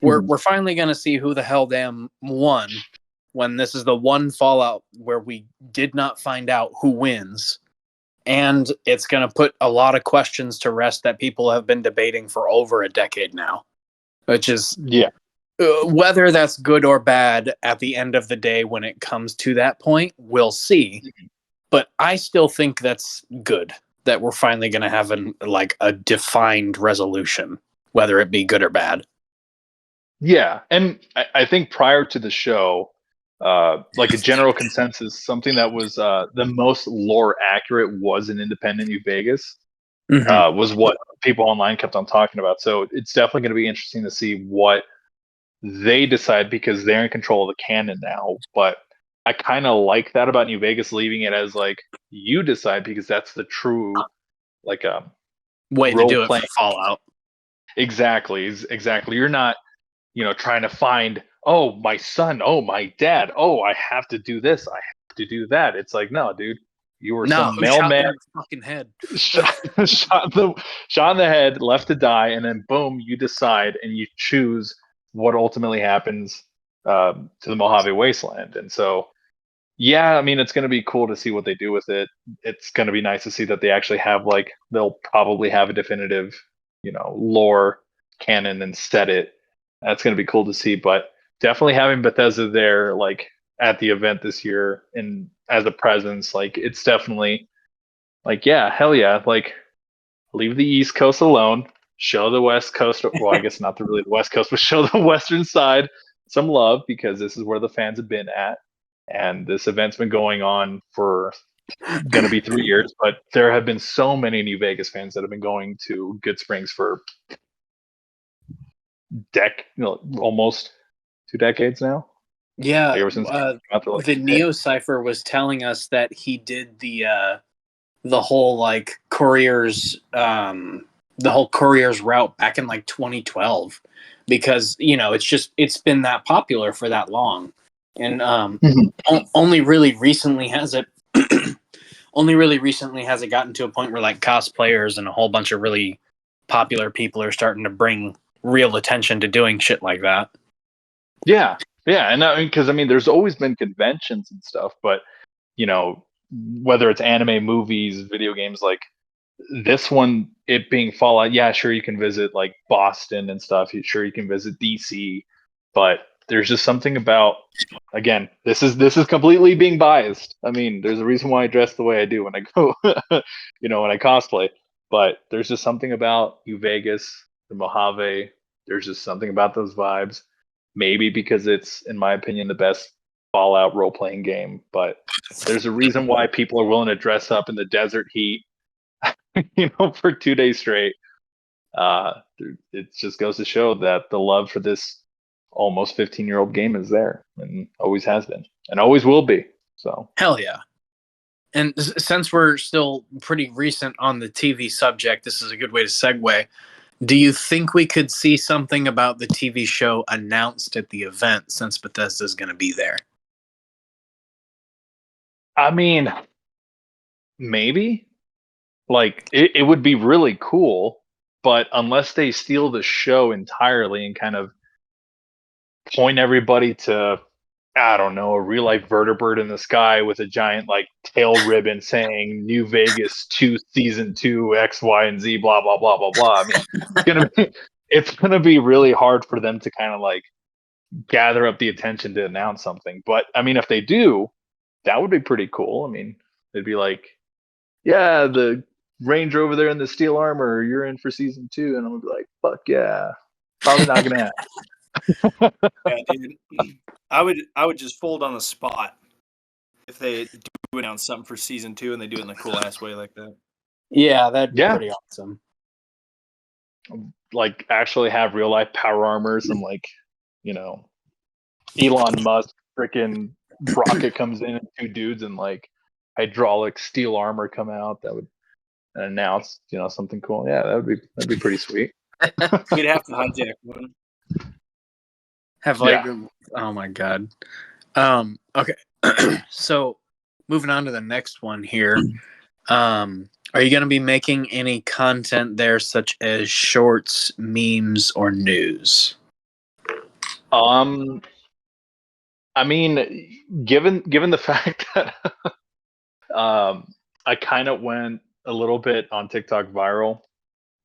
we're finally going to see who the hell damn won, when this is the one Fallout where we did not find out who wins. And it's going to put a lot of questions to rest that people have been debating for over a decade now, which is whether that's good or bad at the end of the day when it comes to that point, we'll see. But I still think that's good, that we're finally going to have a defined resolution, whether it be good or bad. Yeah, and I think prior to the show, like a general consensus, something that was the most lore accurate was an independent New Vegas, was what people online kept on talking about. So it's definitely going to be interesting to see what they decide, because they're in control of the canon now. But I kind of like that about New Vegas, leaving it as like you decide, because that's the true like way to role do it playing. for Fallout. Exactly. You're not trying to find, oh, my son, oh, my dad, oh, I have to do this, I have to do that. It's like, no, dude, you were No, some mailman, shot the fucking head. shot in the head, left to die, and then boom, you decide and you choose what ultimately happens to the Mojave Wasteland. And so, yeah, I mean, it's going to be cool to see what they do with it. It's going to be nice to see that they actually have, like, they'll probably have a definitive, lore canon and set it. That's going to be cool to see. But definitely having Bethesda there, like, at the event this year and as a presence, like, it's definitely like, yeah, hell yeah, like, leave the East Coast alone, show the West Coast, well, I guess not really the West Coast, but show the Western side some love, because this is where the fans have been at. And this event's been going on for going to be 3 years, but there have been so many New Vegas fans that have been going to Good Springs for almost 2 decades now. Yeah, Like, ever since the Neo Cipher was telling us that he did the whole like couriers route back in like 2012, because it's been that popular for that long, and only really recently has it gotten to a point where like cosplayers and a whole bunch of really popular people are starting to bring real attention to doing shit like that. Yeah, and because I mean, there's always been conventions and stuff, but whether it's anime, movies, video games, like this one, it being Fallout, yeah, sure, you can visit like Boston and stuff. Sure, you can visit DC, but there's just something about, again, this is completely being biased. I mean, there's a reason why I dress the way I do when I go, when I cosplay. But there's just something about New Vegas, the Mojave, There's just something about those vibes. Maybe because it's, in my opinion, the best Fallout role-playing game, but there's a reason why people are willing to dress up in the desert heat, for 2 days straight. It just goes to show that the love for this almost 15-year-old game is there and always has been and always will be. So hell yeah. And since we're still pretty recent on the TV subject, this is a good way to segue. Do you think we could see something about the TV show announced at the event since Bethesda is going to be there? I mean, maybe. Like, it would be really cool, but unless they steal the show entirely and kind of point everybody to, I don't know, a real life vertebrate in the sky with a giant like tail ribbon saying New Vegas 2 season 2 X, Y, and Z, blah blah blah blah blah. I mean, it's gonna be really hard for them to kind of like gather up the attention to announce something. But I mean, if they do, that would be pretty cool. I mean, it'd be like, yeah, the Ranger over there in the steel armor, you're in for season 2, and I'm gonna be like, fuck yeah. Probably not gonna happen. Yeah, dude. I would just fold on the spot if they do announce something for season 2 and they do it in a cool ass way like that. Yeah, that'd be pretty awesome. Like actually have real life power armors and like, Elon Musk freaking rocket comes in and 2 dudes and like hydraulic steel armor come out that would announce, something cool. Yeah, that'd be pretty sweet. We'd have to hijack one. Have like, oh my god. Okay. So moving on to the next one here. Are you going to be making any content there, such as shorts, memes, or news? I mean, given the fact that I kind of went a little bit on TikTok viral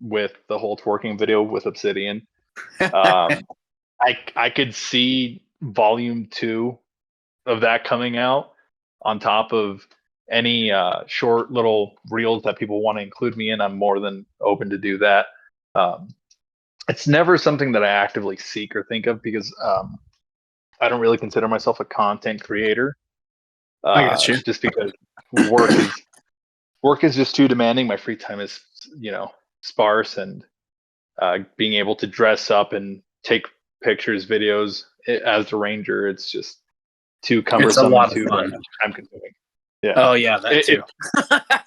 with the whole twerking video with Obsidian, I could see volume 2 of that coming out on top of any short little reels that people want to include me in. I'm more than open to do that. It's never something that I actively seek or think of because I don't really consider myself a content creator. I got you. Just because work is just too demanding. My free time is, sparse, and being able to dress up and take pictures, videos as the Ranger, it's just too cumbersome. It's a lot of too fun. time consuming. Yeah. Oh yeah, that too.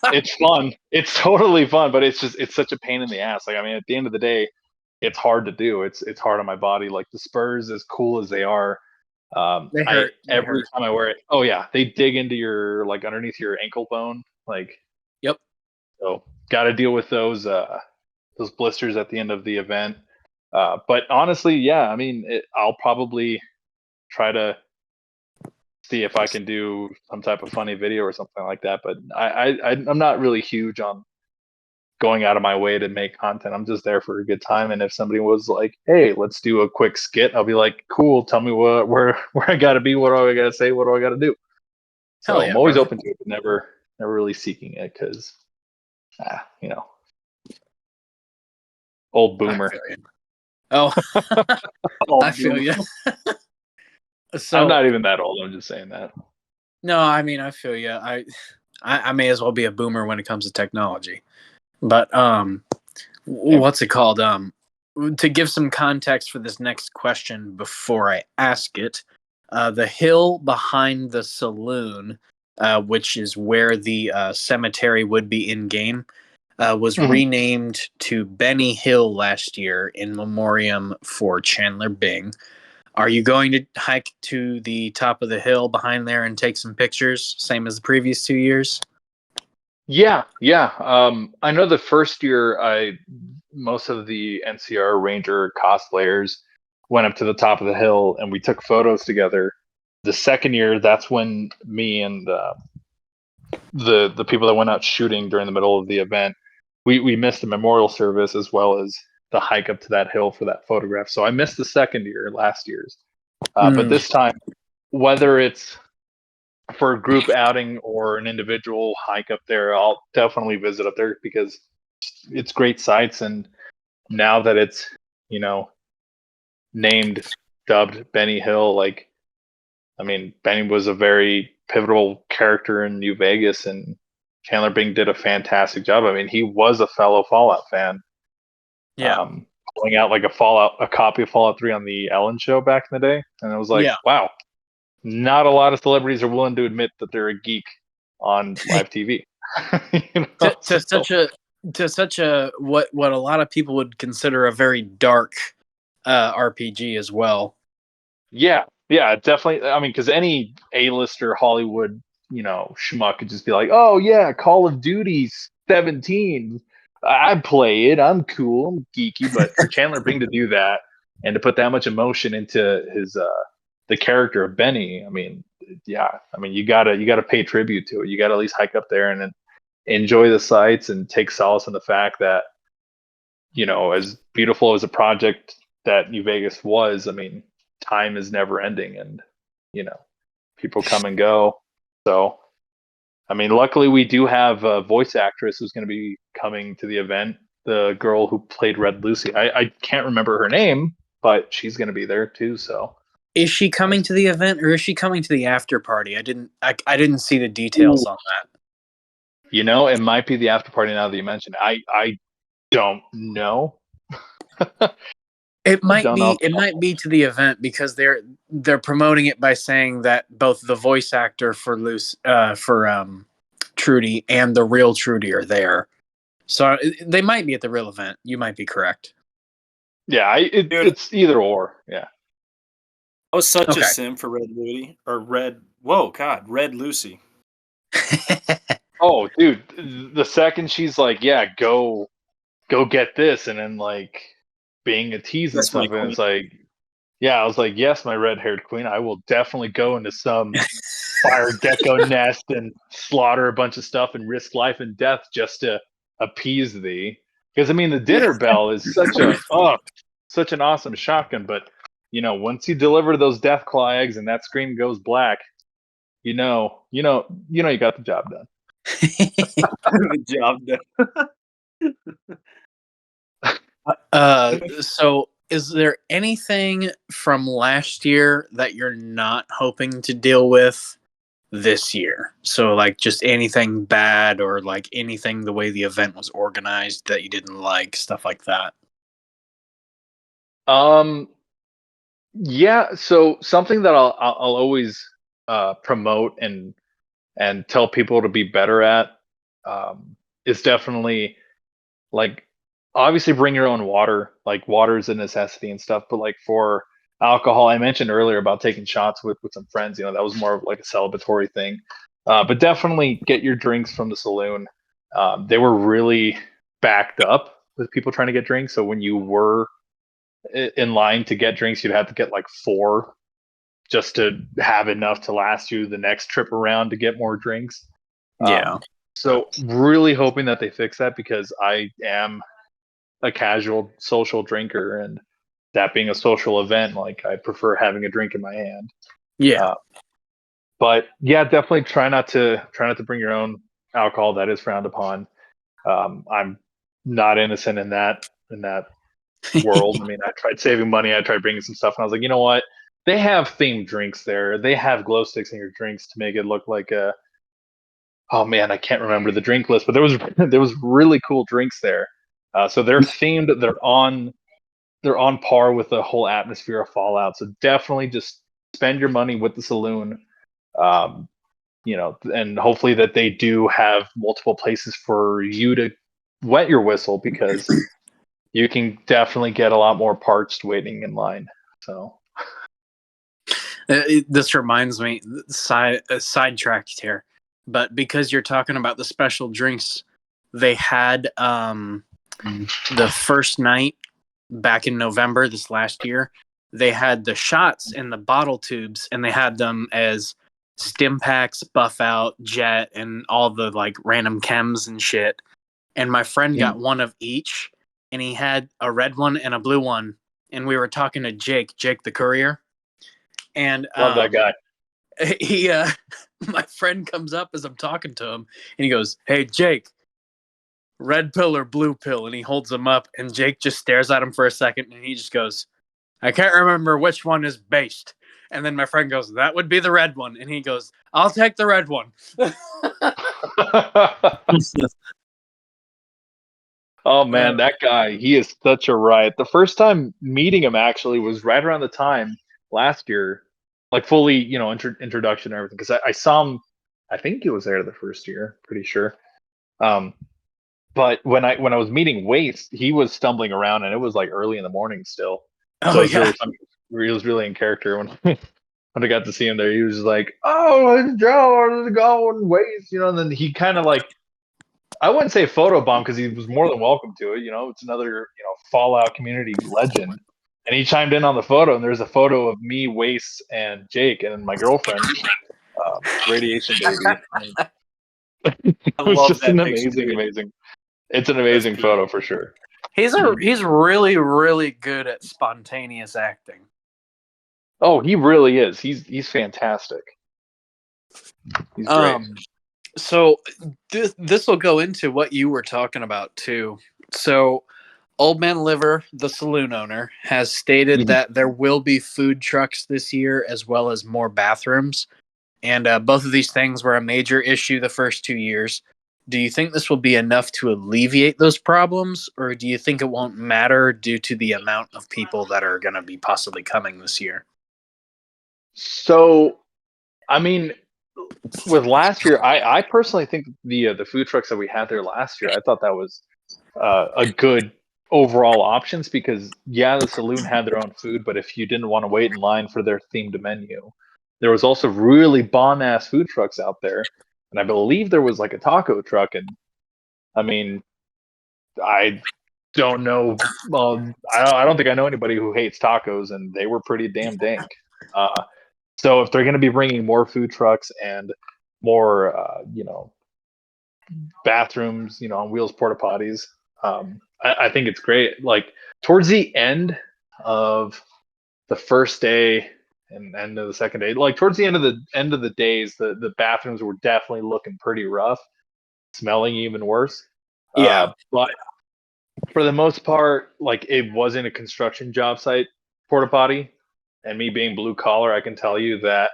It's fun. It's totally fun, but it's such a pain in the ass. Like, I mean, at the end of the day, it's hard to do. It's hard on my body. Like the spurs, as cool as they are, They hurt. Every time I wear it, oh yeah, they dig into your like underneath your ankle bone. Like, yep. So got to deal with those blisters at the end of the event. But honestly, yeah, I mean, I'll probably try to see if I can do some type of funny video or something like that. But I'm not really huge on going out of my way to make content. I'm just there for a good time. And if somebody was like, "Hey, let's do a quick skit," I'll be like, "Cool. Tell me where I got to be. What do I got to say? What do I got to do?" So yeah, I'm always brother. open to it, but never really seeking it because, old boomer. Oh, I feel you. So I'm not even that old. I'm just saying that. No, I mean, I feel you. I may as well be a boomer when it comes to technology. But what's it called? To give some context for this next question before I ask it, the hill behind the saloon, which is where the cemetery would be in game, was renamed to Benny Hill last year in memoriam for Chandler Bing. Are you going to hike to the top of the hill behind there and take some pictures, same as the previous 2 years? Yeah. I know the first year, most of the NCR Ranger cosplayers went up to the top of the hill and we took photos together. The second year, that's when me and the people that went out shooting during the middle of the event, we missed the memorial service as well as the hike up to that hill for that photograph. So I missed the second year, last year's. But this time, whether it's for a group outing or an individual hike up there, I'll definitely visit up there because it's great sights. And now that it's, named, dubbed Benny Hill. Like, I mean, Benny was a very pivotal character in New Vegas, and Chandler Bing did a fantastic job. I mean, he was a fellow Fallout fan. Yeah. Pulling out like a copy of Fallout 3 on the Ellen show back in the day, and I was like, Yeah. wow, not a lot of celebrities are willing to admit that they're a geek on live TV. To such a what a lot of people would consider a very dark RPG as well. Yeah, definitely. I mean, because any A-lister Hollywood, schmuck could just be like, "Oh yeah, Call of Duty 17. I play it. I'm cool. I'm geeky." But for Chandler Bing to do that and to put that much emotion into his the character of Benny, I mean, yeah, I mean, you gotta pay tribute to it. You gotta at least hike up there and enjoy the sights and take solace in the fact that, as beautiful as a project that New Vegas was, I mean, time is never ending, and people come and go. So, I mean, luckily we do have a voice actress who's going to be coming to the event. The girl who played Red Lucy, I can't remember her name, but she's going to be there too. So, is she coming to the event, or is she coming to the after party? I didn't see the details on that. It might be the after party now that you mentioned. I don't know. It might be to the event, because they're promoting it by saying that both the voice actor for Trudy and the real Trudy are there. So they might be at the real event. You might be correct. Yeah, it's either or. Yeah. I was such a sim for Red Lucy Red Lucy. Oh, dude, the second she's like, "Yeah, go get this," and then like being a tease and stuff, and it's like, yeah, I was like, yes, my red-haired queen, I will definitely go into some fire gecko nest and slaughter a bunch of stuff and risk life and death just to appease thee. Because I mean, the dinner bell is such an awesome shotgun, but once you deliver those Deathclaw eggs and that screen goes black, you got the job done. The job done. So is there anything from last year that you're not hoping to deal with this year? So like just anything bad, or like anything the way the event was organized that you didn't like, stuff like that? Yeah, so something that I'll always promote and tell people to be better at is definitely, like, obviously bring your own water. Like, water is a necessity and stuff, but like for alcohol, I mentioned earlier about taking shots with some friends, that was more of like a celebratory thing. But definitely get your drinks from the saloon. They were really backed up with people trying to get drinks, so when you were in line to get drinks, you'd have to get like 4 just to have enough to last you the next trip around to get more drinks. Yeah. So really hoping that they fix that, because I am a casual social drinker, and that being a social event, like, I prefer having a drink in my hand. Yeah. But yeah, definitely try not to bring your own alcohol. That is frowned upon. I'm not innocent in that world. I mean, I tried saving money. I tried bringing some stuff, and I was like, you know what? They have themed drinks there. They have glow sticks in your drinks to make it look like a. Oh man, I can't remember the drink list, but there was really cool drinks there. So they're themed. They're on par with the whole atmosphere of Fallout. So definitely just spend your money with the saloon. And hopefully that they do have multiple places for you to wet your whistle, because you can definitely get a lot more parched waiting in line. So This reminds me, sidetracked here, but because you're talking about the special drinks, they had the first night back in November this last year, they had the shots in the bottle tubes, and they had them as stim packs, buff out, jet, and all the like random chems and shit. And my friend got one of each, and he had a red one and a blue one. And we were talking to Jake the courier, and love that guy. He my friend comes up as I'm talking to him, and he goes, "Hey Jake, red pill or blue pill?" And he holds them up, and Jake just stares at him for a second, and he just goes, I can't remember which one is based. And then my friend goes, that would be the red one. And he goes, I'll take the red one. Oh man, that guy, he is such a riot. The first time meeting him actually was right around the time last year, like fully, introduction and everything. Because I saw him, I think he was there the first year, pretty sure. But when I was meeting Waste, he was stumbling around, and it was like early in the morning still. So it was really funny. He was really in character when when I got to see him there. He was just like, "Oh, Joe, how's it going, Waste?" And then he kind of like, I wouldn't say photo bomb because he was more than welcome to it. It's another Fallout community legend, and he chimed in on the photo. And there's a photo of me, Waste, and Jake, and my girlfriend, Radiation Baby. It was just an amazing. It's an amazing photo for sure. He's really, really good at spontaneous acting. Oh, he really is. He's fantastic. He's great. So this will go into what you were talking about too. So Old Man Liver, the saloon owner, has stated that there will be food trucks this year as well as more bathrooms. And both of these things were a major issue the first 2 years. Do you think this will be enough to alleviate those problems, or do you think it won't matter due to the amount of people that are going to be possibly coming this year? So, I mean, with last year, I personally think the food trucks that we had there last year, I thought that was a good overall options because the saloon had their own food, but if you didn't want to wait in line for their themed menu, there was also really bomb ass food trucks out there, and I believe there was like a taco truck, and I mean, I don't know. Well, I don't think I know anybody who hates tacos, and they were pretty damn dank. So if they're going to be bringing more food trucks and more, bathrooms, on wheels, porta potties, I think it's great. Like towards the end of the first day and end of the second day, like towards the end of the days, the bathrooms were definitely looking pretty rough, smelling even worse. Yeah. But for the most part, like it wasn't a construction job site porta potty. And me being blue collar, I can tell you that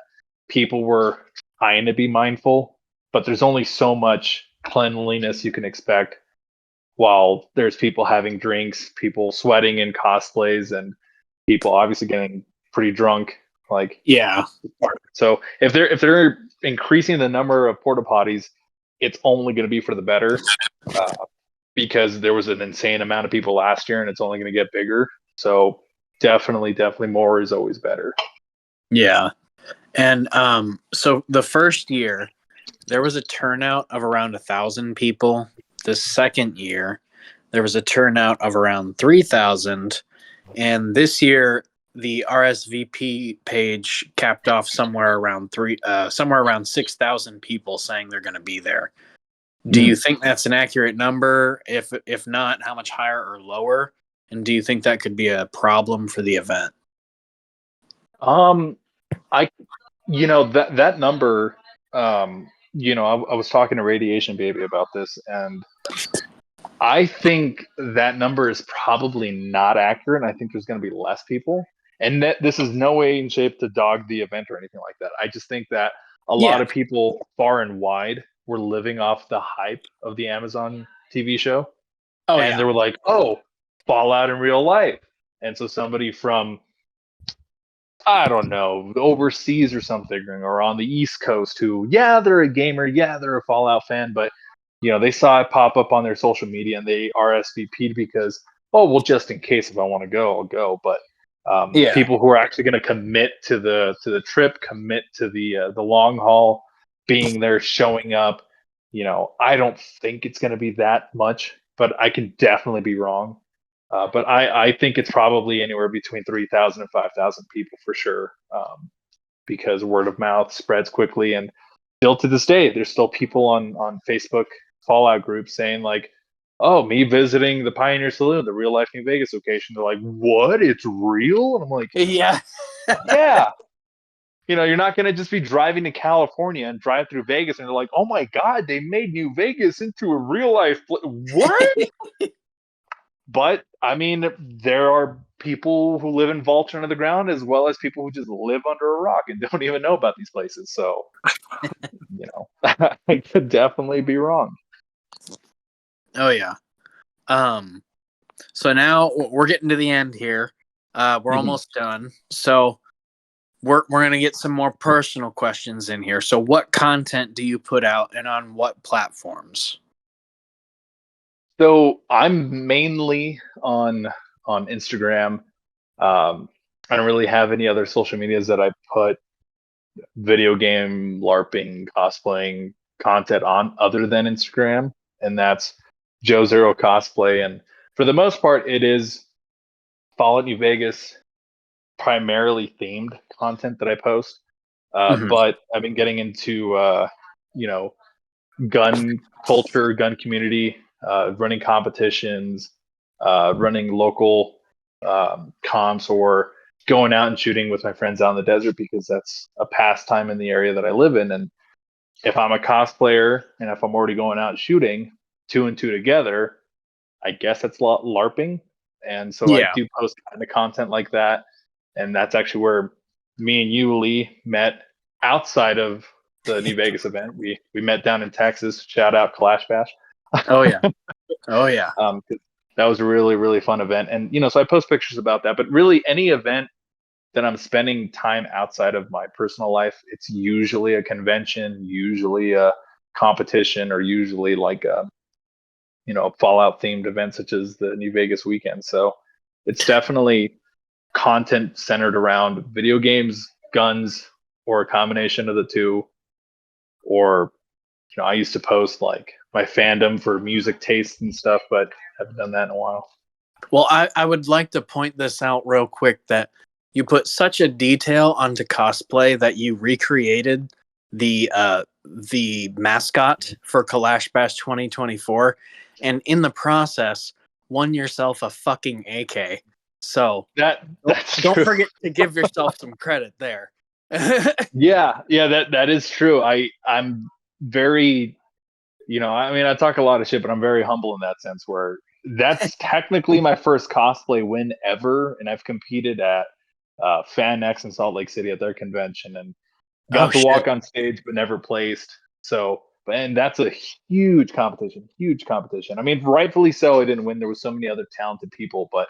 people were trying to be mindful, but there's only so much cleanliness you can expect while there's people having drinks, people sweating in cosplays, and people obviously getting pretty drunk. Like, yeah. So if they're increasing the number of porta potties, it's only going to be for the better. Because there was an insane amount of people last year, and it's only going to get bigger. So definitely more is always better. Yeah. And so the first year, there was a turnout of around 1,000 people. The second year, there was a turnout of around 3,000. And this year, the RSVP page capped off somewhere around 6,000 people saying they're going to be there. Do you think that's an accurate number? If not, how much higher or lower? And do you think that could be a problem for the event? That number, I was talking to Radiation Baby about this, and I think that number is probably not accurate. I think there's going to be less people, and that this is no way in shape to dog the event or anything like that. I just think that a lot of people far and wide were living off the hype of the Amazon TV show. They were like, "Oh, Fallout in real life," and so somebody from, I don't know, overseas or something, or on the East Coast who, they're a gamer, they're a Fallout fan, but they saw it pop up on their social media and they RSVP'd because, just in case if I want to go, I'll go. But people who are actually going to commit to the trip, commit to the long haul, being there, showing up, I don't think it's going to be that much, but I can definitely be wrong. But I think it's probably anywhere between 3,000 and 5,000 people for sure, because word of mouth spreads quickly. And still to this day, there's still people on Facebook Fallout groups saying like, "Oh, me visiting the Pioneer Saloon, the real life New Vegas location." They're like, "What? It's real?" And I'm like, "Yeah, yeah." You're not going to just be driving to California and drive through Vegas and they're like, "Oh my God, they made New Vegas into a real life what?" But I mean, there are people who live in vaults under the ground, as well as people who just live under a rock and don't even know about these places. So, I could definitely be wrong. Oh yeah. So now we're getting to the end here. We're almost done. So we're gonna get some more personal questions in here. So what content do you put out, and on what platforms? So I'm mainly on Instagram. I don't really have any other social medias that I put video game, LARPing, cosplaying content on other than Instagram, and that's Joe Zero Cosplay. And for the most part, it is Fallout New Vegas primarily themed content that I post. But I've been getting into gun culture, gun community, running competitions, running local comps, or going out and shooting with my friends out in the desert, because that's a pastime in the area that I live in. And if I'm a cosplayer and if I'm already going out and shooting, two and two together, I guess that's LARPing. And so I Yeah. do post kind of content like that. And that's actually where me and you, Lee, met outside of the New Vegas event. We met down in Texas. Shout out Clash Bash. Oh yeah. Oh yeah. That was a really, really fun event. And, so I post pictures about that. But really, any event that I'm spending time outside of my personal life, it's usually a convention, usually a competition, or usually like a Fallout themed event such as the New Vegas weekend. So it's definitely content centered around video games, guns, or a combination of the two. Or I used to post like my fandom for music taste and stuff, but haven't done that in a while. Well, I would like to point this out real quick, that you put such a detail onto cosplay that you recreated the mascot for Kalash Bash 2024, and in the process won yourself a fucking AK. So don't true. forget to give yourself some credit there. Yeah, that is true. I'm very, I talk a lot of shit, but I'm very humble in that sense, where that's technically my first cosplay win ever, and I've competed at Fan X in Salt Lake City at their convention, and got to walk on stage but never placed. So, and that's a huge competition. I mean, rightfully so, I didn't win. There was so many other talented people, but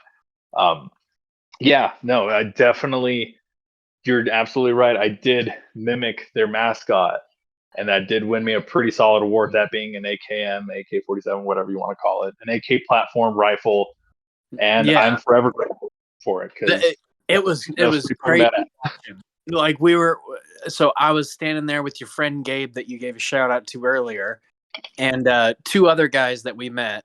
I definitely, you're absolutely right. I did mimic their mascot, and that did win me a pretty solid award, that being an AKM, AK-47, whatever you want to call it, an AK platform rifle. And I'm forever grateful for it, because it was great. Like so I was standing there with your friend Gabe that you gave a shout out to earlier, and two other guys that we met,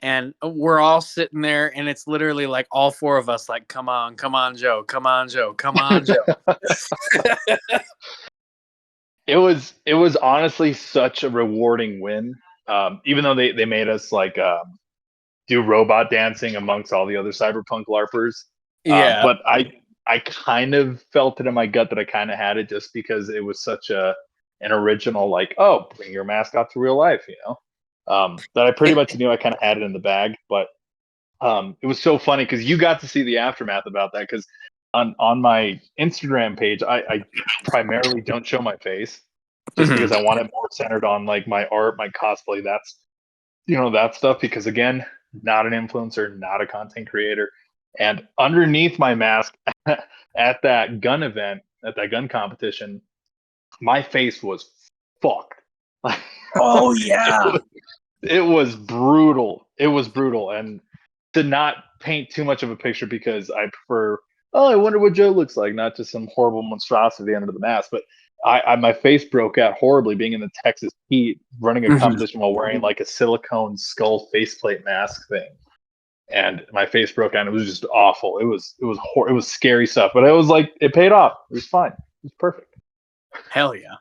and we're all sitting there, and it's literally like all four of us like, come on Joe, come on Joe. It was honestly such a rewarding win. Even though they made us like do robot dancing amongst all the other cyberpunk LARPers. But I kind of felt it in my gut that I kind of had it, just because it was such an original, like, oh, bring your mascot to real life, that I pretty much knew I kind of had it in the bag. But it was so funny because you got to see the aftermath about that, because on my Instagram page, I primarily don't show my face, just because I want it more centered on like my art, my cosplay, that's that stuff, because again, not an influencer, not a content creator. And underneath my mask at that gun event, at that gun competition, my face was fucked. Oh yeah. It was brutal. And to not paint too much of a picture, because I prefer, I wonder what Joe looks like, not just some horrible monstrosity under the mask. But my face broke out horribly, being in the Texas heat, running a competition while wearing like a silicone skull faceplate mask thing, and my face broke out. It was just awful. It was scary stuff, but it was like, it paid off. It was fine. It was perfect. Hell yeah.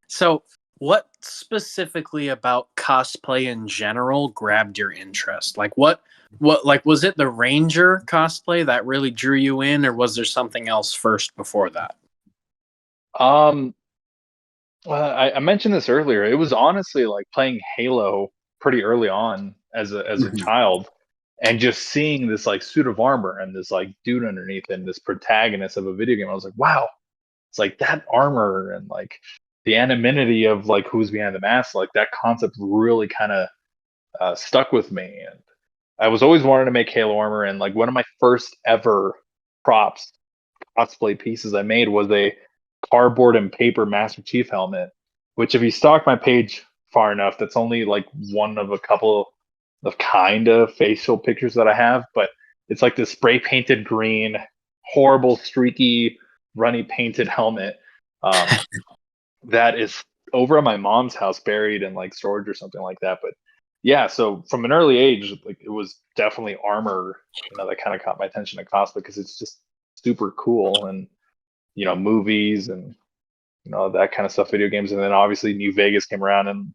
So, what specifically about cosplay in general grabbed your interest? Like what like, was it the Ranger cosplay that really drew you in, or was there something else first before that? Well, I mentioned this earlier. It was honestly like playing Halo pretty early on as a child. and just seeing this like suit of armor and this like dude underneath and this protagonist of a video game, I was like, wow, it's like that armor and like the anonymity of like who's behind the mask, like that concept really kind of stuck with me. And I was always wanting to make Halo armor, and like one of my first ever props cosplay pieces I made was a cardboard and paper Master Chief helmet, which if you stalk my page far enough, that's only like one of a couple of kind of facial pictures that I have, but it's like this spray painted green, horrible, streaky, runny painted helmet that is over at my mom's house, buried in like storage or something like that. But yeah, so from an early age, like it was definitely armor, that kind of caught my attention at cosplay because it's just super cool, and movies and that kind of stuff, video games, and then obviously New Vegas came around, and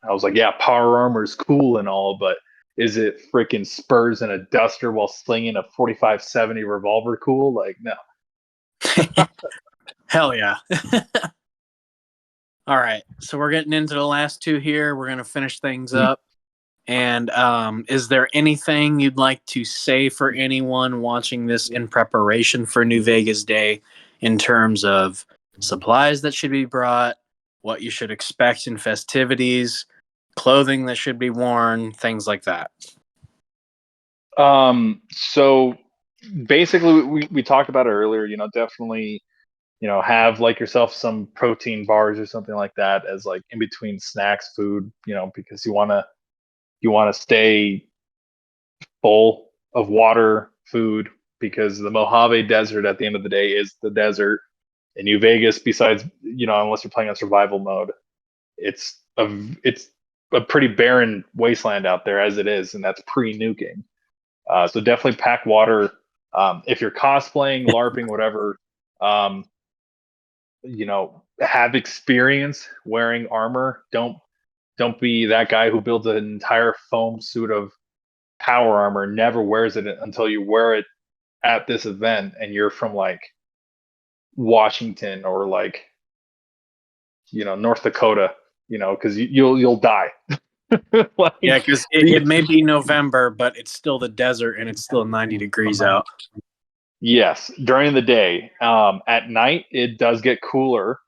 I was like, yeah, power armor is cool and all, but is it freaking Spurs and a duster while slinging a 45-70 revolver cool? Like, no. Hell yeah. All right, so we're getting into the last two here. We're going to finish things up. And is there anything you'd like to say for anyone watching this in preparation for New Vegas Day in terms of supplies that should be brought, what you should expect in festivities, clothing that should be worn, things like that? So basically we talked about it earlier, definitely, have like yourself some protein bars or something like that as like in between snacks, food, because you want to stay full of water, food, because the Mojave Desert at the end of the day is the desert. In New Vegas, besides, unless you're playing on survival mode, it's a pretty barren wasteland out there as it is, and that's pre-nuking. So definitely pack water. If you're cosplaying, LARPing, whatever, have experience wearing armor. Don't be that guy who builds an entire foam suit of power armor, never wears it until you wear it at this event, and you're from like Washington or like North Dakota, because you'll die. Like, yeah, because it may be November, but it's still the desert and it's still 90 degrees out. Yes, during the day. At night, it does get cooler.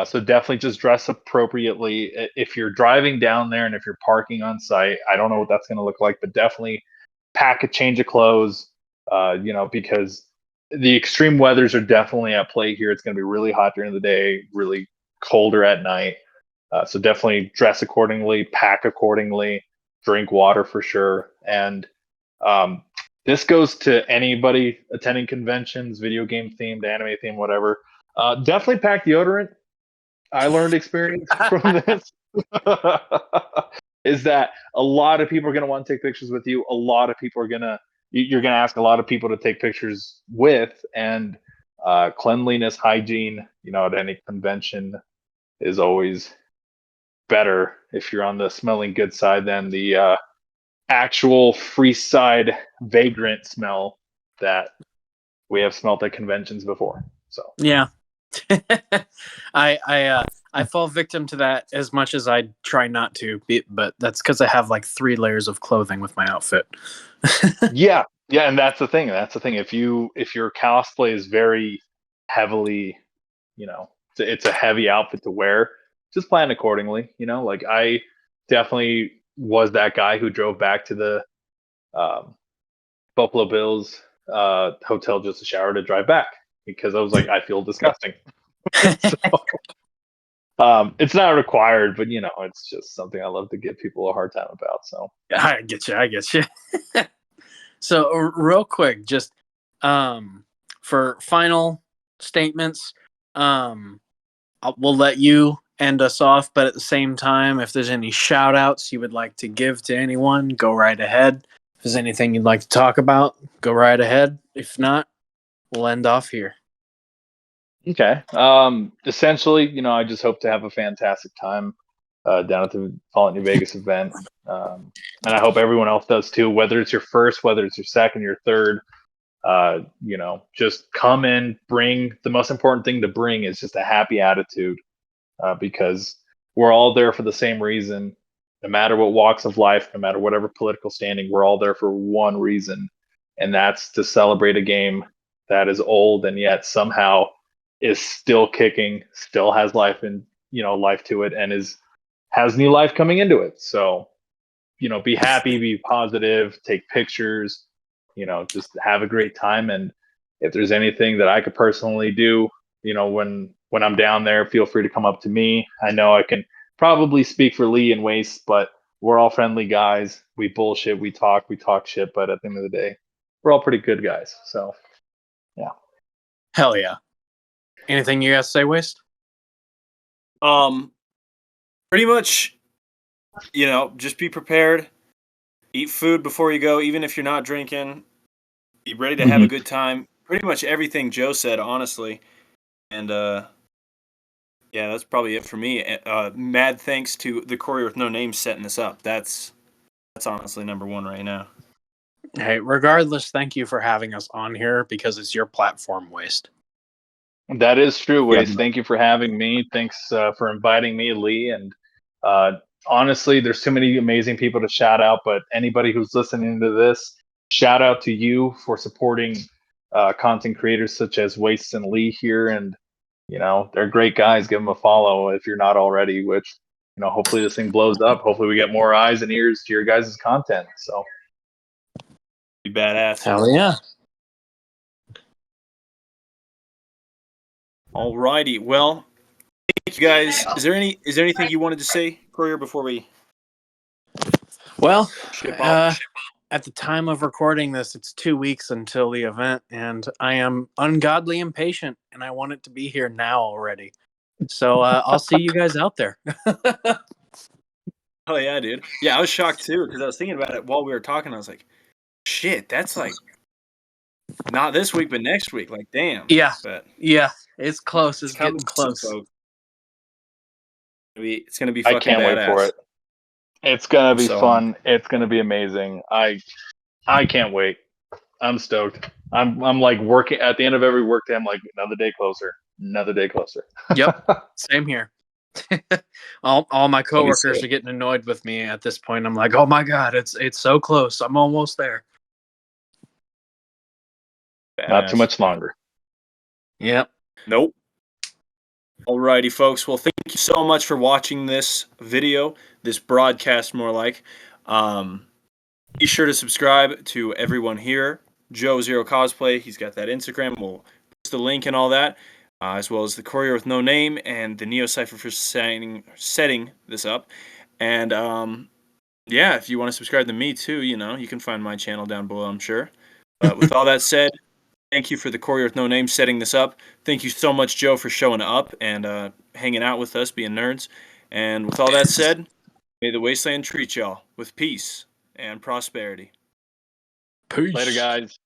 So definitely just dress appropriately. If you're driving down there and if you're parking on site, I don't know what that's going to look like, but definitely pack a change of clothes, because the extreme weathers are definitely at play here. It's going to be really hot during the day, really colder at night. So definitely dress accordingly, pack accordingly, drink water for sure. And this goes to anybody attending conventions, video game themed, anime themed, whatever. Definitely pack deodorant. I learned experience from this is that a lot of people are going to want to take pictures with you. A lot of people you're going to ask a lot of people to take pictures with, and cleanliness, hygiene, at any convention is always better if you're on the smelling good side than the actual free side vagrant smell that we have smelt at conventions before. So yeah. I fall victim to that as much as I try not to, but that's because I have like 3 layers of clothing with my outfit. yeah, and that's the thing. If your cosplay is very heavily, it's a heavy outfit to wear, just plan accordingly. Like I definitely was that guy who drove back to the Buffalo Bills hotel just to shower to drive back because I was like, I feel disgusting. So, it's not required, but it's just something I love to give people a hard time about. So I get you. So real quick, just for final statements, we'll let you end us off, but at the same time, if there's any shout outs you would like to give to anyone, go right ahead. If there's anything you'd like to talk about, go right ahead. If not, we'll end off here. Okay. Essentially, I just hope to have a fantastic time down at the Fallout New Vegas event. And I hope everyone else does too, whether it's your first, whether it's your second, your third. Just come in, bring the most important thing to bring is just a happy attitude, because we're all there for the same reason. no matter what walks of life, no matter whatever political standing, we're all there for one reason, and that's to celebrate a game that is old and yet somehow is still kicking, still has life and life to it, and has new life coming into it. So, be happy, be positive, take pictures, just have a great time. And if there's anything that I could personally do, when I'm down there, feel free to come up to me. I know I can probably speak for Lee and Waste, but we're all friendly guys. We bullshit, we talk shit, but at the end of the day, we're all pretty good guys. So, yeah. Hell yeah. Anything you guys say, Waste? Pretty much, just be prepared. Eat food before you go, even if you're not drinking. Be ready to have a good time. Pretty much everything Joe said, honestly. And yeah, that's probably it for me. Mad thanks to the Courier with No Name setting this up. That's honestly number one right now. Hey, regardless, thank you for having us on here because it's your platform, Waste. That is true, Waste. Yeah. Thank you for having me. Thanks for inviting me, Lee. And honestly, there's too many amazing people to shout out, but anybody who's listening to this, shout out to you for supporting content creators such as Waste and Lee here. And, they're great guys. Give them a follow if you're not already, which, hopefully this thing blows up. Hopefully we get more eyes and ears to your guys' content. So. Be badass. Hell yeah. Alrighty. Well, thank you guys. Is there anything you wanted to say, Courier, before we Well, ship off? at the time of recording this, it's 2 weeks until the event, and I am ungodly impatient, and I want it to be here now already. So I'll see you guys out there. Oh yeah, dude. Yeah, I was shocked too because I was thinking about it while we were talking. I was like, shit, that's like not this week, but next week. Like, damn. Yeah. But Yeah, it's close. It's coming getting close. soon, folks. It's gonna be I fucking can't badass. wait for it. It's gonna be So, fun. It's gonna be amazing. I can't wait. I'm stoked. I'm like working at the end of every workday. I'm like another day closer. Another day closer. Yep. Same here. all my coworkers sick. are getting annoyed with me at this point. I'm like, oh my god, it's so close. I'm almost there. Not too much longer. Yep. Nope. Alrighty, folks. Well, thank you so much for watching this video, this broadcast, more like. Be sure to subscribe to everyone here. Joe Zero Cosplay. He's got that Instagram. We'll post the link and all that, as well as the Courier with No Name and the Neo Cipher for setting this up. And yeah, if you want to subscribe to me too, you can find my channel down below, I'm sure. But with all that said, thank you for the Courier with No Name setting this up. Thank you so much, Joe, for showing up and hanging out with us, being nerds. And with all that said, may the Wasteland treat y'all with peace and prosperity. Peace. Later, guys.